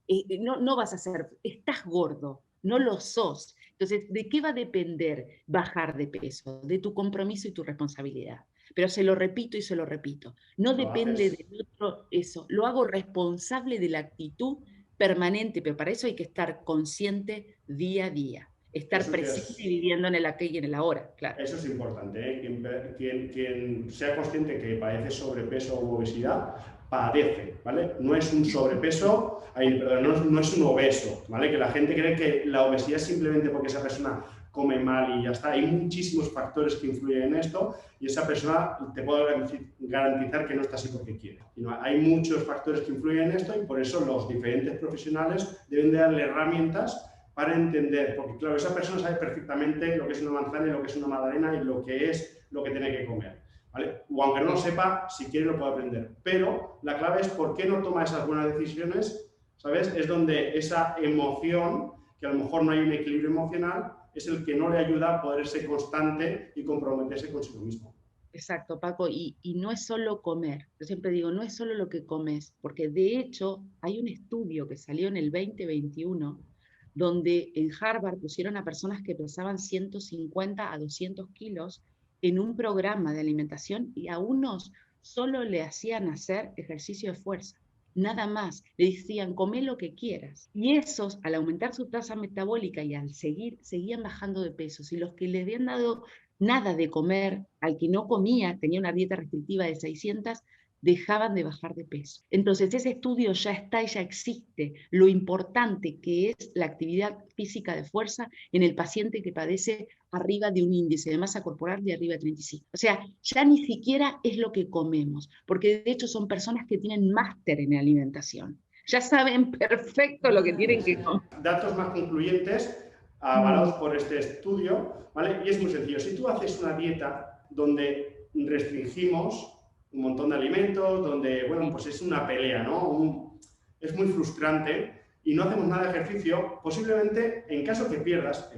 [SPEAKER 1] no vas a ser, estás gordo, no lo sos. Entonces, ¿de qué va a depender bajar de peso? De tu compromiso y tu responsabilidad. Pero se lo repito y se lo repito. No depende del otro eso. Lo hago responsable de la actitud permanente, pero para eso hay que estar consciente día a día. Estar presente y viviendo en el aquí y en el ahora, claro.
[SPEAKER 2] Eso es importante, ¿eh? Quien sea consciente que padece sobrepeso o obesidad, padece, ¿vale? No es un sobrepeso, no es un obeso, ¿vale? Que la gente cree que la obesidad es simplemente porque esa persona come mal y ya está. Hay muchísimos factores que influyen en esto y esa persona te puedo garantizar que no está así porque quiere. Hay muchos factores que influyen en esto y por eso los diferentes profesionales deben de darle herramientas para entender, porque claro, esa persona sabe perfectamente lo que es una manzana y lo que es una magdalena y lo que tiene que comer, ¿vale? O aunque no lo sepa, si quiere lo puede aprender. Pero la clave es por qué no toma esas buenas decisiones, ¿sabes? Es donde esa emoción, que a lo mejor no hay un equilibrio emocional, es el que no le ayuda a poder ser constante y comprometerse consigo mismo.
[SPEAKER 1] Exacto, Paco, y no es solo comer. Yo siempre digo, no es solo lo que comes, porque de hecho hay un estudio que salió en el 2021 donde en Harvard pusieron a personas que pesaban 150 a 200 kilos en un programa de alimentación y a unos solo le hacían hacer ejercicio de fuerza. Nada más, le decían, come lo que quieras. Y esos, al aumentar su tasa metabólica y al seguían bajando de peso. Y los que les habían dado nada de comer, al que no comía, tenía una dieta restrictiva de 600, dejaban de bajar de peso. Entonces ese estudio ya está y ya existe, lo importante que es la actividad física de fuerza en el paciente que padece arriba de un índice de masa corporal de arriba de 35. O sea, ya ni siquiera es lo que comemos, porque de hecho son personas que tienen máster en alimentación. Ya saben perfecto lo que tienen que comer.
[SPEAKER 2] Datos más concluyentes avalados por este estudio, ¿vale? Y es muy sencillo. Si tú haces una dieta donde restringimos un montón de alimentos, donde, bueno, pues es una pelea, ¿no? Es muy frustrante y no hacemos nada de ejercicio, posiblemente, en caso que pierdas,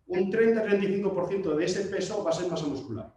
[SPEAKER 2] un 30-35% de ese peso va a ser masa muscular.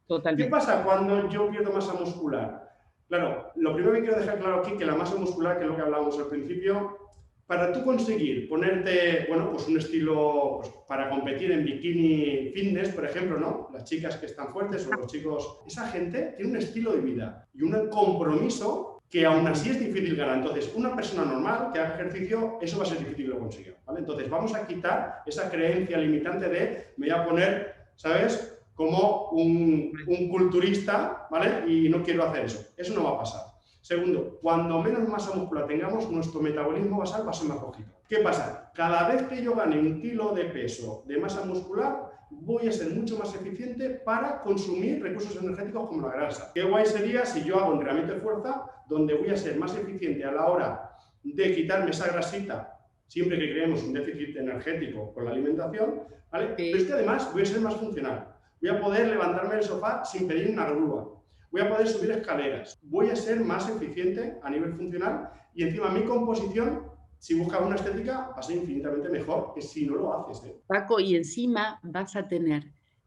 [SPEAKER 1] Totalmente.
[SPEAKER 2] ¿Qué pasa cuando yo pierdo masa muscular? Claro, lo primero que quiero dejar claro aquí es que la masa muscular, que es lo que hablábamos al principio, para tú conseguir ponerte, bueno, pues un estilo pues, para competir en bikini fitness, por ejemplo, ¿no? Las chicas que están fuertes o los chicos, esa gente tiene un estilo de vida y un compromiso que aún así es difícil ganar. Entonces, una persona normal que haga ejercicio, eso va a ser difícil de conseguir, ¿vale? Entonces, vamos a quitar esa creencia limitante de me voy a poner, ¿sabes?, como un culturista, ¿vale? Y no quiero hacer eso. Eso no va a pasar. Segundo, cuando menos masa muscular tengamos, nuestro metabolismo basal va a ser más poquito. ¿Qué pasa? Cada vez que yo gane 1 kilo de peso de masa muscular, voy a ser mucho más eficiente para consumir recursos energéticos como la grasa. Qué guay sería si yo hago entrenamiento de fuerza donde voy a ser más eficiente a la hora de quitarme esa grasita, siempre que creemos un déficit energético con la alimentación, ¿vale? Pero es que además voy a ser más funcional. Voy a poder levantarme del sofá sin pedir una grúa. Voy a poder subir escaleras. Voy a ser más eficiente a nivel funcional y encima mi composición, si buscas una estética, va a ser infinitamente mejor que si no lo haces, ¿eh?
[SPEAKER 1] Paco, y encima vas a tener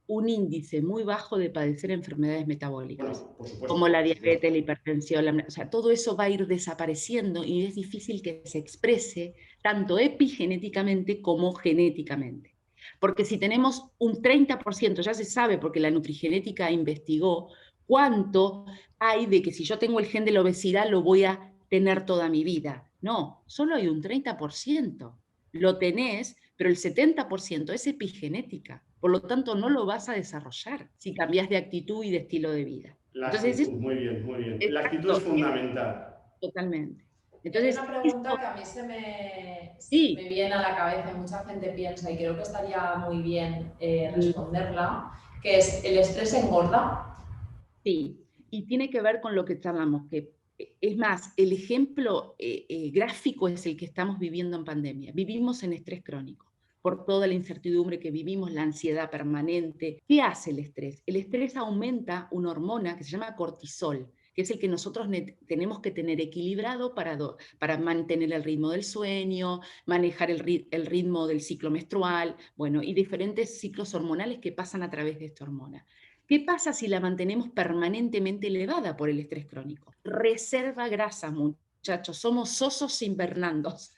[SPEAKER 1] un índice muy bajo de padecer enfermedades metabólicas,
[SPEAKER 2] bueno, por supuesto,
[SPEAKER 1] como la diabetes, la hipertensión, o sea, todo eso va a ir desapareciendo y es difícil que se exprese tanto epigenéticamente como genéticamente. Porque si tenemos un 30%, ya se sabe, porque la nutrigenética investigó cuánto hay de que si yo tengo el gen de la obesidad lo voy a tener toda mi vida. No, solo hay un 30%. Lo tenés, pero el 70% es epigenética. Por lo tanto, no lo vas a desarrollar si cambias de actitud y de estilo de vida.
[SPEAKER 2] Entonces, muy bien, muy bien. Exacto. La actitud es fundamental.
[SPEAKER 1] Totalmente. Entonces,
[SPEAKER 3] hay una pregunta que a mí se me viene a la cabeza y mucha gente piensa, y creo que estaría muy bien responderla, que es, ¿el estrés engorda?
[SPEAKER 1] Sí, y tiene que ver con lo que charlamos, que es más, el ejemplo gráfico es el que estamos viviendo en pandemia. Vivimos en estrés crónico, por toda la incertidumbre que vivimos, la ansiedad permanente. ¿Qué hace el estrés? El estrés aumenta una hormona que se llama cortisol, que es el que nosotros tenemos que tener equilibrado para mantener el ritmo del sueño, manejar el ritmo del ciclo menstrual, bueno, y diferentes ciclos hormonales que pasan a través de esta hormona. ¿Qué pasa si la mantenemos permanentemente elevada por el estrés crónico? Reserva grasa, muchachos, somos sosos invernandos.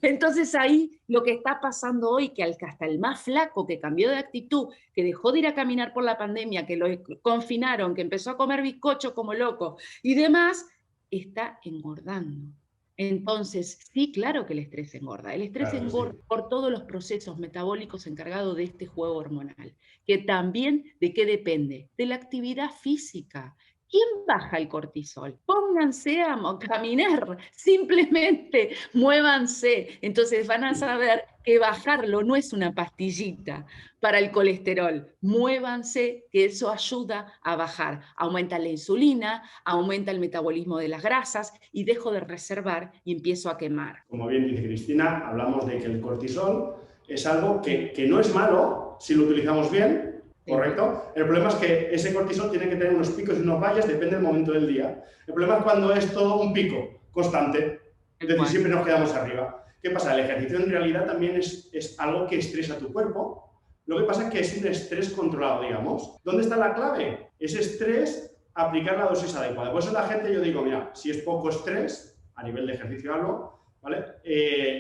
[SPEAKER 1] Entonces ahí lo que está pasando hoy, que hasta el más flaco que cambió de actitud, que dejó de ir a caminar por la pandemia, que lo confinaron, que empezó a comer bizcocho como loco y demás, está engordando. Entonces, sí, claro que el estrés engorda. El estrés engorda por todos los procesos metabólicos encargados de este juego hormonal, que también, ¿de qué depende? De la actividad física. ¿Quién baja el cortisol? Pónganse a caminar, simplemente muévanse. Entonces van a saber que bajarlo no es una pastillita para el colesterol. Muévanse, que eso ayuda a bajar. Aumenta la insulina, aumenta el metabolismo de las grasas y dejo de reservar y empiezo a quemar.
[SPEAKER 2] Como bien dice Cristina, hablamos de que el cortisol es algo que no es malo si lo utilizamos bien. ¿Correcto? El problema es que ese cortisol tiene que tener unos picos y unos valles, depende del momento del día. El problema es cuando es todo un pico constante, es decir, siempre nos quedamos arriba. ¿Qué pasa? El ejercicio en realidad también es algo que estresa tu cuerpo. Lo que pasa es que es un estrés controlado, digamos. ¿Dónde está la clave? Ese estrés, aplicar la dosis adecuada. Por eso la gente, yo digo, mira, si es poco estrés, a nivel de ejercicio hablo, ¿vale?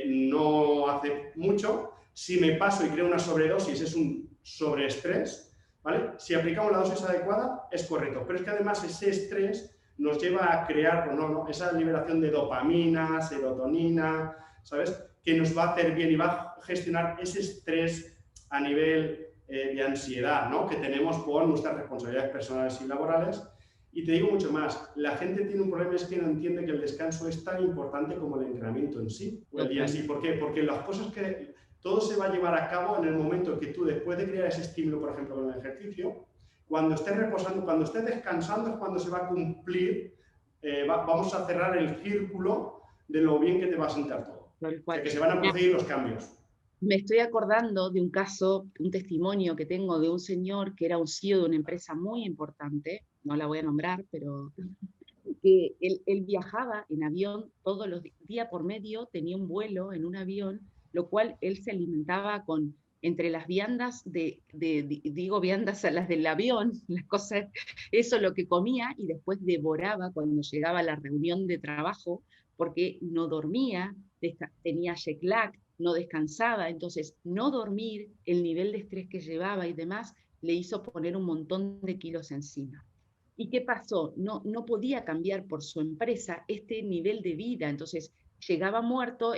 [SPEAKER 2] No hace mucho. Si me paso y creo una sobredosis, es un sobreestrés, ¿vale? Si aplicamos la dosis adecuada, es correcto. Pero es que además ese estrés nos lleva a crear esa liberación de dopamina, serotonina, ¿sabes? Que nos va a hacer bien y va a gestionar ese estrés a nivel de ansiedad, ¿no? Que tenemos por nuestras responsabilidades personales y laborales. Y te digo mucho más, la gente tiene un problema, es que no entiende que el descanso es tan importante como el entrenamiento en sí, o el día en sí. ¿Por qué? Porque las cosas que todo se va a llevar a cabo en el momento que tú, después de crear ese estímulo, por ejemplo, con el ejercicio, cuando estés reposando, cuando estés descansando es cuando se va a cumplir, vamos a cerrar el círculo de lo bien que te va a sentar todo. O sea, que se van a producir los cambios.
[SPEAKER 1] Me estoy acordando de un caso, un testimonio que tengo de un señor que era un CEO de una empresa muy importante, no la voy a nombrar, pero que él viajaba en avión todos los días por medio, tenía un vuelo en un avión, lo cual él se alimentaba con, entre las viandas, digo viandas a las del avión, las cosas, eso lo que comía, y después devoraba cuando llegaba a la reunión de trabajo, porque no dormía, tenía jet lag, no descansaba. Entonces no dormir, el nivel de estrés que llevaba y demás, le hizo poner un montón de kilos encima. ¿Y qué pasó? No podía cambiar por su empresa este nivel de vida. Entonces llegaba muerto,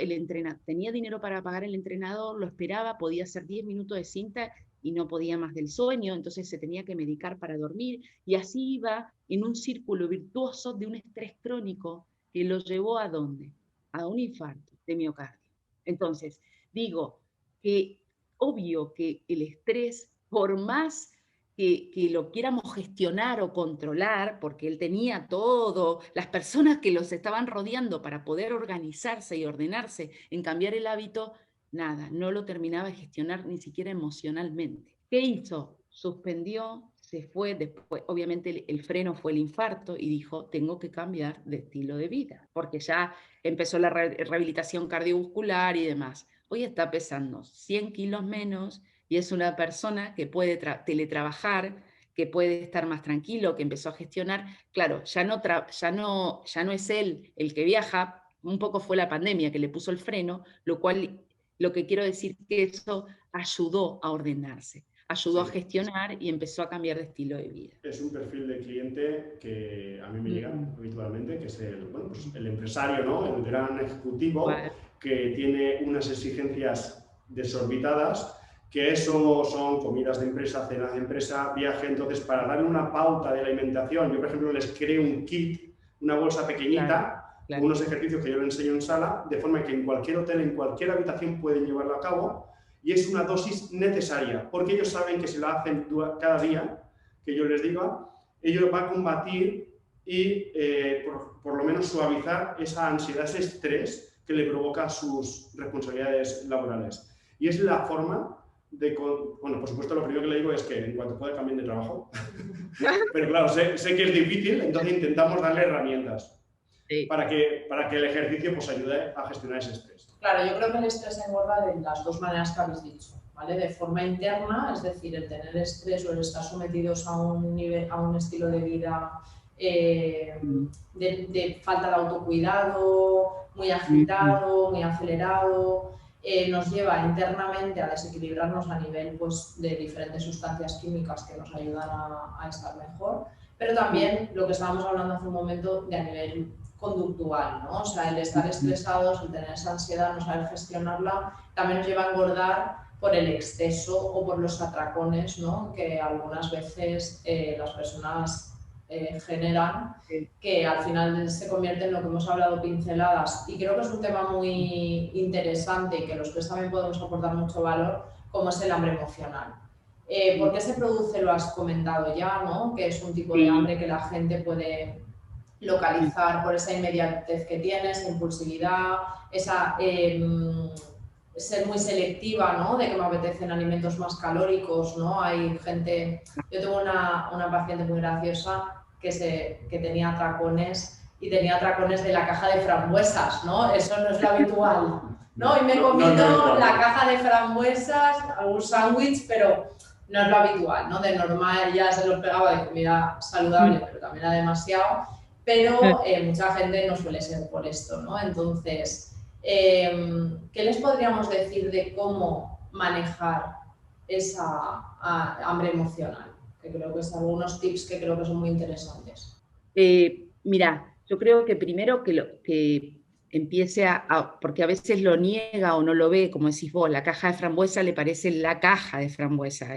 [SPEAKER 1] tenía dinero para pagar el entrenador, lo esperaba, podía hacer 10 minutos de cinta y no podía más del sueño, entonces se tenía que medicar para dormir, y así iba en un círculo virtuoso de un estrés crónico que lo llevó ¿a dónde? A un infarto de miocardio. Entonces, digo que obvio que el estrés, por más que lo quieramos gestionar o controlar, porque él tenía todo, las personas que los estaban rodeando para poder organizarse y ordenarse en cambiar el hábito, nada, no lo terminaba de gestionar ni siquiera emocionalmente. ¿Qué hizo? Suspendió, se fue, después obviamente el freno fue el infarto, y dijo, tengo que cambiar de estilo de vida, porque ya empezó la rehabilitación cardiovascular y demás. Hoy está pesando 100 kilos menos, y es una persona que puede teletrabajar, que puede estar más tranquilo, que empezó a gestionar. Claro, ya no es él el que viaja, un poco fue la pandemia que le puso el freno, lo que quiero decir que eso ayudó a ordenarse, ayudó a gestionar y empezó a cambiar de estilo de vida.
[SPEAKER 2] Es un perfil de cliente que a mí me llega habitualmente, que es el empresario, ¿no? El gran ejecutivo, que tiene unas exigencias desorbitadas, que eso son comidas de empresa, cenas de empresa, viaje. Entonces, para darle una pauta de la alimentación, yo, por ejemplo, les creo un kit, una bolsa pequeñita, con unos ejercicios que yo les enseño en sala, de forma que en cualquier hotel, en cualquier habitación pueden llevarlo a cabo, y es una dosis necesaria, porque ellos saben que si lo hacen cada día, que yo les diga, ellos van a combatir y por lo menos suavizar esa ansiedad, ese estrés que le provoca sus responsabilidades laborales. Y es la forma de, bueno, por supuesto, lo primero que le digo es que en cuanto pueda cambien de trabajo, pero claro, sé que es difícil, entonces intentamos darle herramientas para que el ejercicio pues ayude a gestionar ese estrés.
[SPEAKER 3] Claro, yo creo que el estrés se engorda de las dos maneras que habéis dicho, ¿vale? De forma interna, es decir, el tener estrés o el estar sometidos a un estilo de vida de falta de autocuidado, muy agitado, muy acelerado, nos lleva internamente a desequilibrarnos a nivel pues, de diferentes sustancias químicas que nos ayudan a estar mejor, pero también lo que estábamos hablando hace un momento de a nivel conductual, ¿no? O sea, el estar estresados, el tener esa ansiedad, no saber gestionarla, también nos lleva a engordar por el exceso o por los atracones, ¿no? Que algunas veces las personas generan, que al final se convierten en lo que hemos hablado, pinceladas, y creo que es un tema muy interesante y que los tres también podemos aportar mucho valor, como es el hambre emocional. ¿Por qué se produce? Lo has comentado ya, ¿no? Que es un tipo de hambre que la gente puede localizar por esa inmediatez que tiene, esa impulsividad, esa ser muy selectiva, ¿no? De que me apetecen alimentos más calóricos, ¿no? Hay gente, yo tengo una paciente muy graciosa que tenía atracones, y tenía atracones de la caja de frambuesas, ¿no? Eso no es lo habitual, ¿no? Y me he comido la caja de frambuesas, algún sándwich, pero no es lo habitual, ¿no? De normal ya se los pegaba de comida saludable, pero también era demasiado. Pero mucha gente no suele ser por esto, ¿no? Entonces, ¿qué les podríamos decir de cómo manejar esa hambre emocional? Que creo que son algunos tips que creo que son muy interesantes.
[SPEAKER 1] Mira, yo creo que primero que empiece porque a veces lo niega o no lo ve, como decís vos, la caja de frambuesa le parece la caja de frambuesa.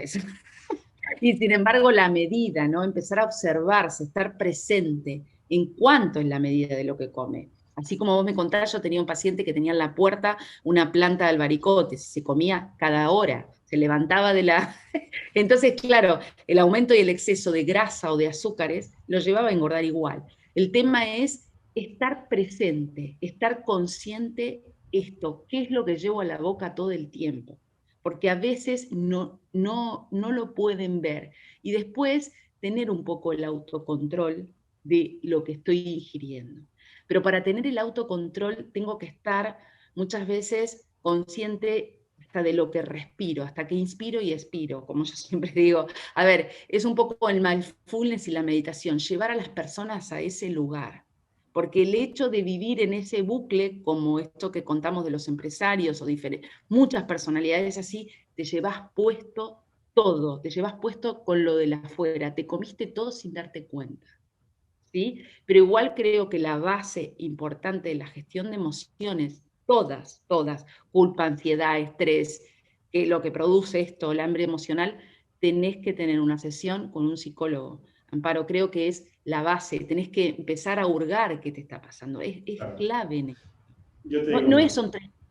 [SPEAKER 1] Y sin embargo la medida, ¿no? Empezar a observarse, estar presente en cuánto es la medida de lo que come. Así como vos me contás, yo tenía un paciente que tenía en la puerta una planta de albaricote, se comía cada hora, se levantaba de la... Entonces, claro, el aumento y el exceso de grasa o de azúcares lo llevaba a engordar igual. El tema es estar presente, estar consciente esto, qué es lo que llevo a la boca todo el tiempo, porque a veces no lo pueden ver. Y después tener un poco el autocontrol de lo que estoy ingiriendo. Pero para tener el autocontrol tengo que estar muchas veces consciente hasta de lo que respiro, hasta que inspiro y expiro, como yo siempre digo. A ver, es un poco el mindfulness y la meditación, llevar a las personas a ese lugar. Porque el hecho de vivir en ese bucle, como esto que contamos de los empresarios o muchas personalidades así, te llevas puesto todo, te llevas puesto con lo de la afuera, te comiste todo sin darte cuenta. ¿Sí? Pero igual creo que la base importante de la gestión de emociones, todas, culpa, ansiedad, estrés, que lo que produce esto, el hambre emocional, tenés que tener una sesión con un psicólogo. Amparo, creo que es la base, tenés que empezar a hurgar qué te está pasando, es claro. Clave en esto.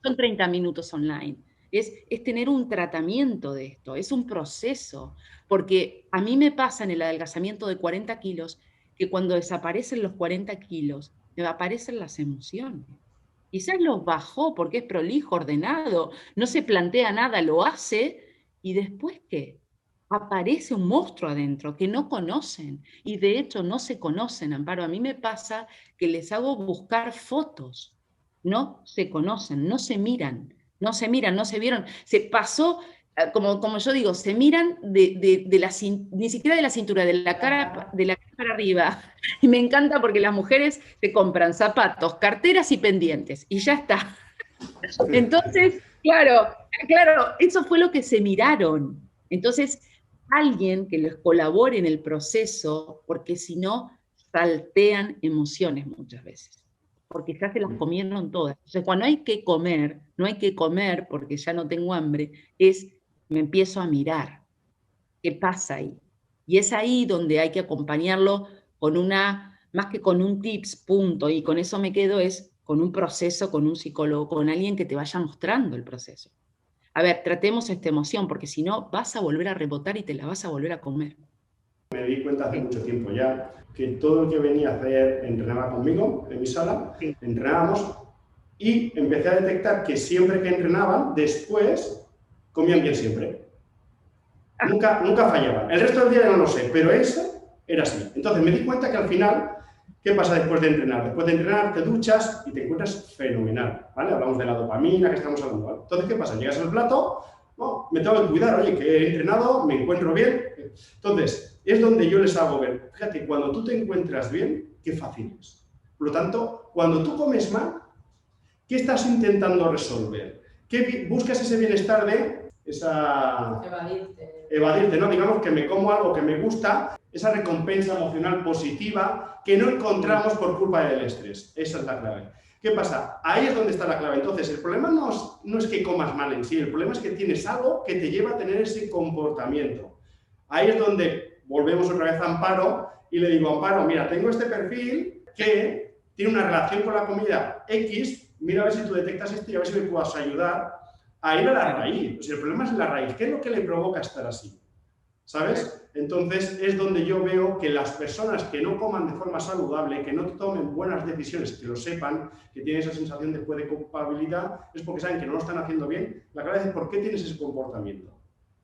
[SPEAKER 1] Son 30 minutos online, es tener un tratamiento de esto, es un proceso, porque a mí me pasa en el adelgazamiento de 40 kilos, que cuando desaparecen los 40 kilos, aparecen las emociones. Quizás los bajó porque es prolijo, ordenado, no se plantea nada, lo hace, y después ¿qué? Aparece un monstruo adentro que no conocen, y de hecho no se conocen, Amparo. A mí me pasa que les hago buscar fotos, no se conocen, no se miran, no se vieron, se pasó... Como yo digo, se miran ni siquiera de la cintura, de la cara para arriba. Y me encanta porque las mujeres se compran zapatos, carteras y pendientes, y ya está. Entonces, claro, eso fue lo que se miraron. Entonces, alguien que les colabore en el proceso, porque si no, saltean emociones muchas veces, porque ya se las comieron todas. Entonces, cuando hay que comer, no hay que comer porque ya no tengo hambre, me empiezo a mirar, ¿qué pasa ahí? Y es ahí donde hay que acompañarlo con más que con un tips, punto, y con eso me quedo, es con un proceso, con un psicólogo, con alguien que te vaya mostrando el proceso. A ver, tratemos esta emoción, porque si no, vas a volver a rebotar y te la vas a volver a comer.
[SPEAKER 2] Me di cuenta hace mucho tiempo ya que todo el que venía a hacer, entrenaba conmigo en mi sala, entrenábamos, y empecé a detectar que siempre que entrenaban, después comían bien siempre. Nunca fallaban. El resto del día no lo sé, pero ese era así. Entonces me di cuenta que al final, ¿qué pasa después de entrenar? Después de entrenar te duchas y te encuentras fenomenal, ¿vale? Hablamos de la dopamina que estamos hablando, ¿vale? Entonces, ¿qué pasa? Llegas al plato, no, me tengo que cuidar, oye, que he entrenado, me encuentro bien. Entonces, es donde yo les hago ver, fíjate, cuando tú te encuentras bien, qué fácil es. Por lo tanto, cuando tú comes mal, ¿qué estás intentando resolver? ¿Qué buscas ese bienestar de evadirte, ¿no? Digamos que me como algo que me gusta, esa recompensa emocional positiva que no encontramos por culpa del estrés. Esa es la clave. ¿Qué pasa? Ahí es donde está la clave. Entonces, el problema no es que comas mal en sí, el problema es que tienes algo que te lleva a tener ese comportamiento. Ahí es donde volvemos otra vez a Amparo y le digo, Amparo, mira, tengo este perfil que tiene una relación con la comida X, mira a ver si tú detectas esto y a ver si me puedas ayudar a ir a la raíz. O sea, el problema es la raíz. ¿Qué es lo que le provoca estar así? ¿Sabes? Entonces es donde yo veo que las personas que no coman de forma saludable, que no tomen buenas decisiones, que lo sepan, que tienen esa sensación después de culpabilidad, es porque saben que no lo están haciendo bien. La clave es por qué tienes ese comportamiento.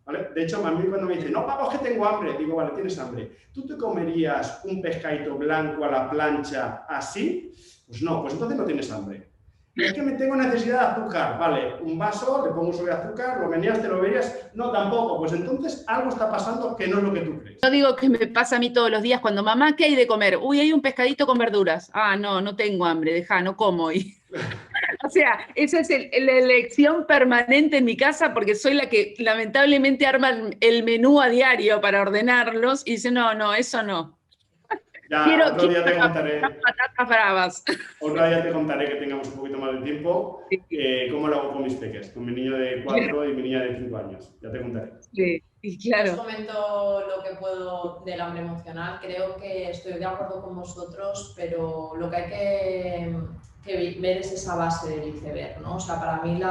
[SPEAKER 2] ¿Vale? De hecho, a mí cuando me dicen, no, vamos, que tengo hambre, digo, vale, tienes hambre. ¿Tú te comerías un pescadito blanco a la plancha así? Pues no, pues entonces no tienes hambre. Es que me tengo necesidad de azúcar. Vale, un vaso, le pongo sobre azúcar, lo meneas, te lo verías. No, tampoco. Pues entonces algo está pasando que no es lo que tú crees.
[SPEAKER 1] Yo digo que me pasa a mí todos los días cuando, mamá, ¿qué hay de comer? Uy, hay un pescadito con verduras. Ah, no, no tengo hambre, deja, no como. O sea, esa es la elección permanente en mi casa porque soy la que lamentablemente arma el menú a diario para ordenarlos y dice, no, no, eso no.
[SPEAKER 2] Ya,
[SPEAKER 1] Quiero
[SPEAKER 2] otro día te contaré.
[SPEAKER 1] patatas bravas.
[SPEAKER 2] Otro día te contaré que tengamos un poquito más de tiempo,
[SPEAKER 1] Sí,
[SPEAKER 2] cómo lo hago con mis peques, con mi niño de 4 y mi niña de 5 años. Ya te contaré.
[SPEAKER 1] sí, sí,
[SPEAKER 3] Os
[SPEAKER 1] claro.
[SPEAKER 3] comento lo que puedo del hambre emocional. Creo que estoy de acuerdo con vosotros, pero lo que hay que ver es esa base del iceberg, ¿no? O sea, para mí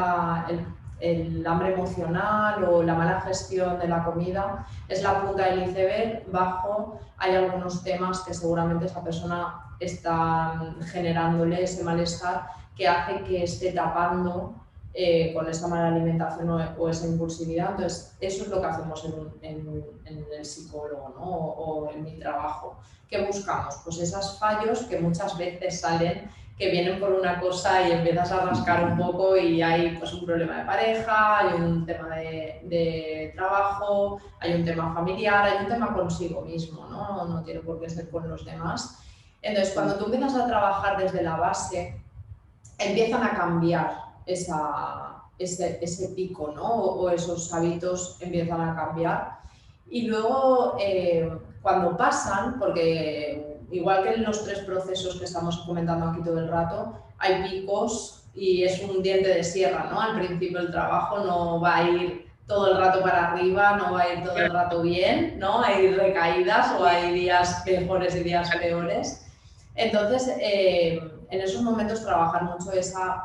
[SPEAKER 3] el hambre emocional o la mala gestión de la comida es la punta del iceberg. Bajo hay algunos temas que seguramente esa persona está generándole ese malestar que hace que esté tapando con esa mala alimentación o esa impulsividad. Entonces, eso es lo que hacemos en el psicólogo, ¿no? O en mi trabajo. ¿Qué buscamos? Pues esos fallos que muchas veces salen, que vienen por una cosa y empiezas a rascar un poco y hay pues, un problema de pareja, hay un tema de trabajo, hay un tema familiar, hay un tema consigo mismo, ¿no? No tiene por qué ser con los demás. Entonces, cuando tú empiezas a trabajar desde la base, empiezan a cambiar ese pico, ¿no? O esos hábitos empiezan a cambiar. Y luego, cuando pasan, porque igual que en los 3 procesos que estamos comentando aquí todo el rato, hay picos y es un diente de sierra, ¿no? Al principio el trabajo no va a ir todo el rato para arriba, no va a ir todo el rato bien, ¿no? Hay recaídas o hay días mejores y días peores. Entonces, en esos momentos trabajar mucho esa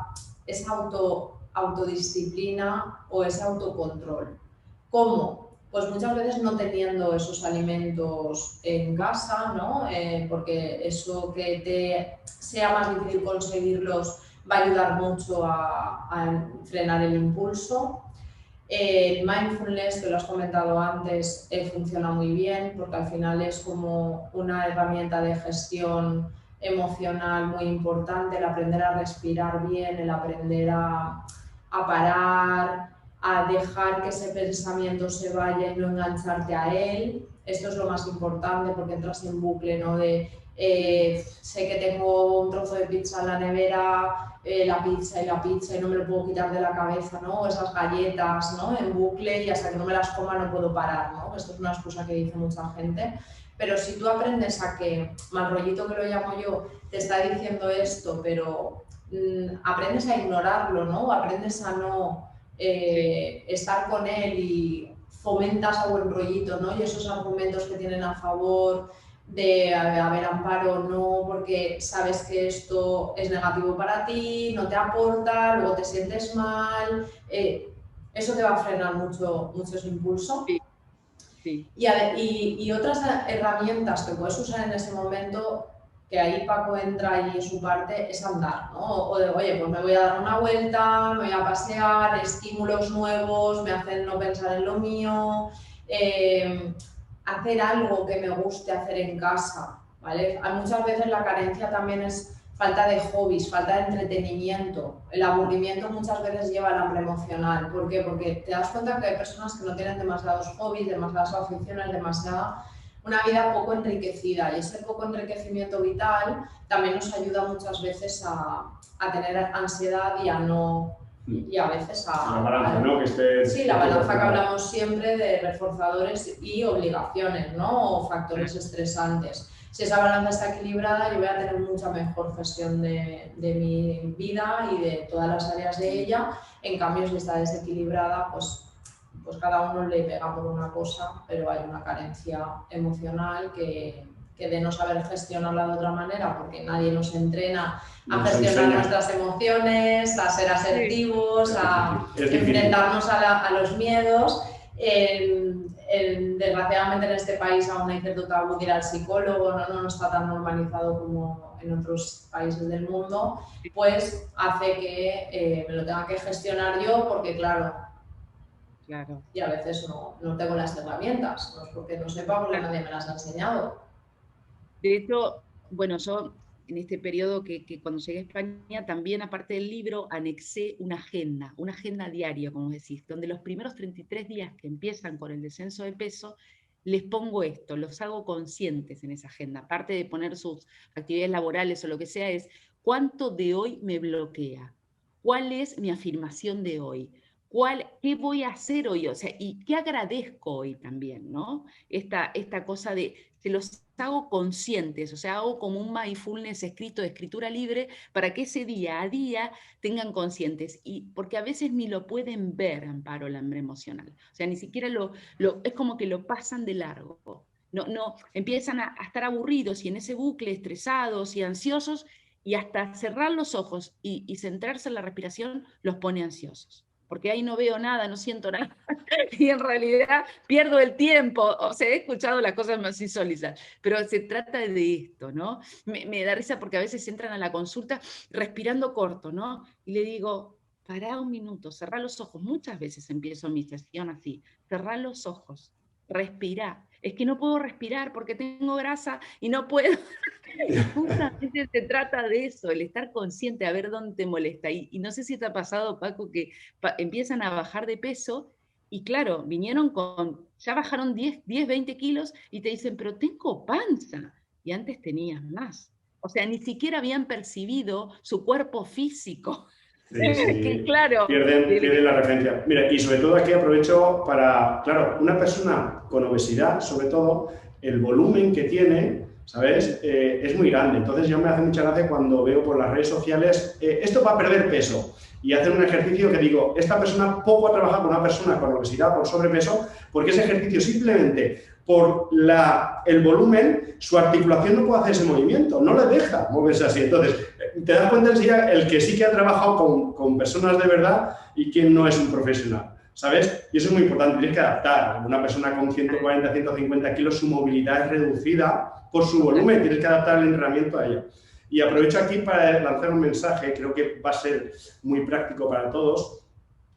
[SPEAKER 3] autodisciplina o ese autocontrol. ¿Cómo? Pues muchas veces no teniendo esos alimentos en casa, ¿no? Porque eso que te sea más difícil conseguirlos va a ayudar mucho a frenar el impulso. El mindfulness, que lo has comentado antes, funciona muy bien porque al final es como una herramienta de gestión emocional muy importante, el aprender a respirar bien, el aprender a parar, a dejar que ese pensamiento se vaya y no engancharte a él. Esto es lo más importante porque entras en bucle, ¿no? De sé que tengo un trozo de pizza en la nevera, la pizza y no me lo puedo quitar de la cabeza, ¿no? O esas galletas, ¿no? En bucle y hasta que no me las coma no puedo parar, ¿no? Esto es una excusa que dice mucha gente. Pero si tú aprendes a que, mal rollito que lo llamo yo, te está diciendo esto, pero aprendes a ignorarlo, ¿no? Aprendes a no estar con él y fomentas a buen rollito, ¿no? Y esos argumentos que tienen a favor de, a ver, Amparo, no, porque sabes que esto es negativo para ti, no te aporta, luego te sientes mal, eso te va a frenar mucho ese impulso.
[SPEAKER 1] Sí, sí.
[SPEAKER 3] Y otras herramientas que puedes usar en ese momento, que ahí Paco entra y su parte, es andar, ¿no? O de, oye, pues me voy a dar una vuelta, me voy a pasear, estímulos nuevos, me hacen no pensar en lo mío, hacer algo que me guste hacer en casa, ¿vale? Muchas veces la carencia también es falta de hobbies, falta de entretenimiento. El aburrimiento muchas veces lleva al hambre emocional. ¿Por qué? Porque te das cuenta que hay personas que no tienen demasiados hobbies, demasiadas aficiones, una vida poco enriquecida, y ese poco enriquecimiento vital también nos ayuda muchas veces a tener ansiedad y a veces
[SPEAKER 2] La balanza, ¿no?
[SPEAKER 3] Sí, la balanza que hablamos siempre de reforzadores y obligaciones, ¿no? O factores estresantes. Si esa balanza está equilibrada, yo voy a tener mucha mejor gestión de mi vida y de todas las áreas de ella. En cambio, si está desequilibrada, pues cada uno le pega por una cosa, pero hay una carencia emocional que de no saber gestionarla de otra manera, porque nadie nos entrena a gestionar nuestras emociones, a ser asertivos, a enfrentarnos a los miedos. Desgraciadamente en este país aún hay cierto tabú de ir al psicólogo, no está tan normalizado como en otros países del mundo, pues hace que me lo tenga que gestionar yo porque claro, y a veces no tengo las herramientas, no es porque no sepa, porque nadie me las ha enseñado.
[SPEAKER 1] De hecho, bueno, yo en este periodo que cuando llegué a España, también aparte del libro, anexé una agenda diaria, como decís, donde los primeros 33 días que empiezan con el descenso de peso, les pongo esto, los hago conscientes en esa agenda. Aparte de poner sus actividades laborales o lo que sea, es cuánto de hoy me bloquea, cuál es mi afirmación de hoy, qué voy a hacer hoy, o sea, y qué agradezco hoy también, ¿no? Esta cosa de, se los hago conscientes, o sea, hago como un mindfulness escrito de escritura libre para que ese día a día tengan conscientes, y porque a veces ni lo pueden ver, Amparo, el hambre emocional, o sea, ni siquiera es como que lo pasan de largo, no empiezan a estar aburridos y en ese bucle estresados y ansiosos, y hasta cerrar los ojos y centrarse en la respiración los pone ansiosos. Porque ahí no veo nada, no siento nada, y en realidad pierdo el tiempo. O sea, he escuchado las cosas más insólitas, pero se trata de esto, ¿no? Me da risa porque a veces entran a la consulta respirando corto, ¿no? Y le digo, pará un minuto, cerrá los ojos. Muchas veces empiezo mi sesión así, cerrá los ojos, respirá. Es que no puedo respirar porque tengo grasa y no puedo. Justamente se trata de eso, el estar consciente, a ver dónde te molesta. Y no sé si te ha pasado, Paco, que empiezan a bajar de peso y claro, ya bajaron 10, 20 kilos y te dicen, pero tengo panza. Y antes tenías más. O sea, ni siquiera habían percibido su cuerpo físico.
[SPEAKER 2] Sí, sí.
[SPEAKER 1] Que, claro,
[SPEAKER 2] pierden la referencia. Mira, y sobre todo aquí aprovecho para, claro, una persona con obesidad, sobre todo, el volumen que tiene, ¿sabes? Es muy grande. Entonces yo me hace mucha gracia cuando veo por las redes sociales, esto va a perder peso. Y hacen un ejercicio que digo, esta persona poco ha trabajado con una persona con obesidad, por sobrepeso, porque ese ejercicio simplemente por el volumen, su articulación no puede hacer ese movimiento, no le deja moverse así. Entonces, te das cuenta enseguida el que sí que ha trabajado con personas de verdad y quien no es un profesional, ¿sabes? Y eso es muy importante, tienes que adaptar. Una persona con 140, 150 kilos, su movilidad es reducida por su volumen, tienes que adaptar el entrenamiento a ella. Y aprovecho aquí para lanzar un mensaje, creo que va a ser muy práctico para todos,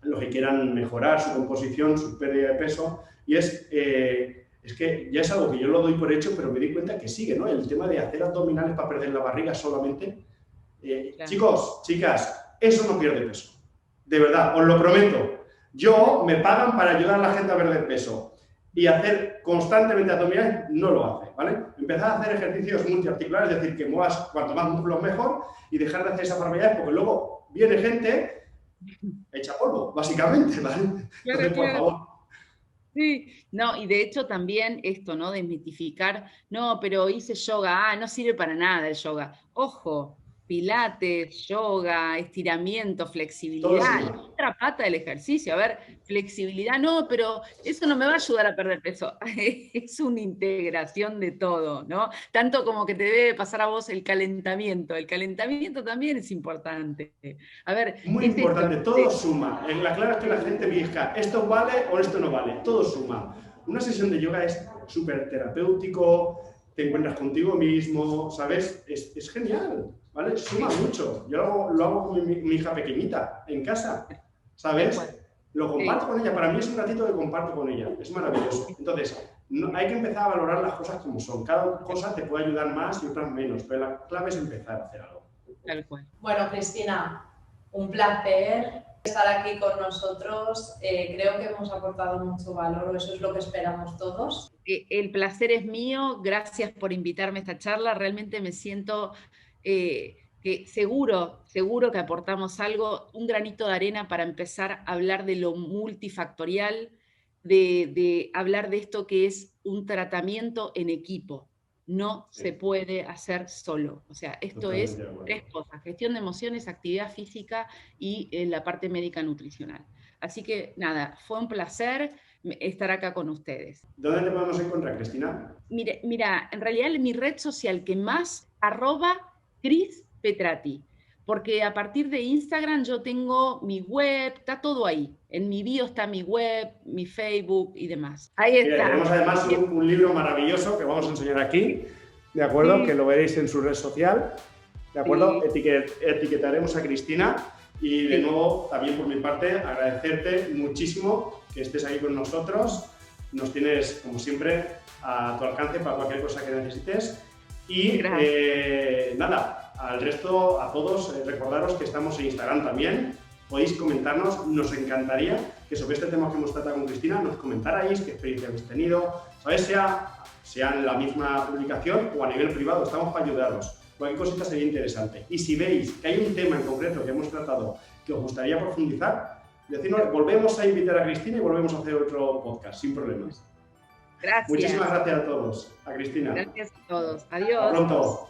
[SPEAKER 2] los que quieran mejorar su composición, su pérdida de peso, y es que ya es algo que yo lo doy por hecho, pero me di cuenta que sigue, ¿no? El tema de hacer abdominales para perder la barriga solamente. Claro. Chicos, chicas, eso no pierde peso. De verdad, os lo prometo. Me pagan para ayudar a la gente a perder peso. Y hacer constantemente abdominales no lo hace, ¿vale? Empezar a hacer ejercicios multiarticulares, es decir, que muevas cuanto más músculos mejor y dejar de hacer esas barbaridades, porque luego viene gente hecha polvo, básicamente, ¿vale? Entonces, por favor.
[SPEAKER 1] Sí, no, y de hecho también esto, ¿no? Desmitificar, no, pero hice yoga, no sirve para nada el yoga. Ojo, pilates, yoga, estiramiento, flexibilidad, la otra pata del ejercicio. A ver, flexibilidad, no, pero eso no me va a ayudar a perder peso. Es una integración de todo, ¿no? Tanto como que te debe pasar a vos el calentamiento. El calentamiento también es importante. A ver,
[SPEAKER 2] muy importante, todo suma. La clave es que la gente fija, esto vale o esto no vale, todo suma. Una sesión de yoga es súper terapéutico, te encuentras contigo mismo, ¿sabes? Es genial, ¿vale? Suma mucho. Yo lo hago con mi hija pequeñita en casa, ¿sabes? Lo comparto con ella. Para mí es un ratito que comparto con ella. Es maravilloso. Entonces, hay que empezar a valorar las cosas como son. Cada cosa te puede ayudar más y otras menos, pero la clave es empezar a hacer algo.
[SPEAKER 1] Tal cual.
[SPEAKER 3] Bueno, Cristina, un placer estar aquí con nosotros. Creo que hemos aportado mucho valor, o eso es lo que esperamos todos.
[SPEAKER 1] El placer es mío, gracias por invitarme a esta charla, realmente me siento que seguro que aportamos algo, un granito de arena para empezar a hablar de lo multifactorial, de hablar de esto que es un tratamiento en equipo. No se puede hacer solo. O sea, esto es tres cosas: gestión de emociones, actividad física y la parte médica nutricional. Así que nada, fue un placer estar acá con ustedes.
[SPEAKER 2] ¿Dónde te podemos encontrar, Cristina?
[SPEAKER 1] Mira, en realidad mi red social que más, @CrisPetrati, porque a partir de Instagram yo tengo mi web, está todo ahí. En mi bio está mi web, mi Facebook y demás. Ahí está.
[SPEAKER 2] Tenemos además un libro maravilloso que vamos a enseñar aquí, ¿de acuerdo? Sí. Que lo veréis en su red social, ¿de acuerdo? Sí. Etiquetaremos a Cristina y de nuevo, también por mi parte, agradecerte muchísimo que estés aquí con nosotros. Nos tienes, como siempre, a tu alcance para cualquier cosa que necesites. Y nada, al resto, a todos, recordaros que estamos en Instagram también. Podéis comentarnos, nos encantaría que sobre este tema que hemos tratado con Cristina nos comentarais qué experiencia habéis tenido, ¿sabes? Sea en la misma publicación o a nivel privado, estamos para ayudaros. Cualquier cosita sería interesante. Y si veis que hay un tema en concreto que hemos tratado que os gustaría profundizar, decirnos, volvemos a invitar a Cristina y volvemos a hacer otro podcast, sin problemas.
[SPEAKER 1] Gracias.
[SPEAKER 2] Muchísimas gracias a todos. A Cristina.
[SPEAKER 1] Gracias a todos. Adiós.
[SPEAKER 2] Hasta pronto.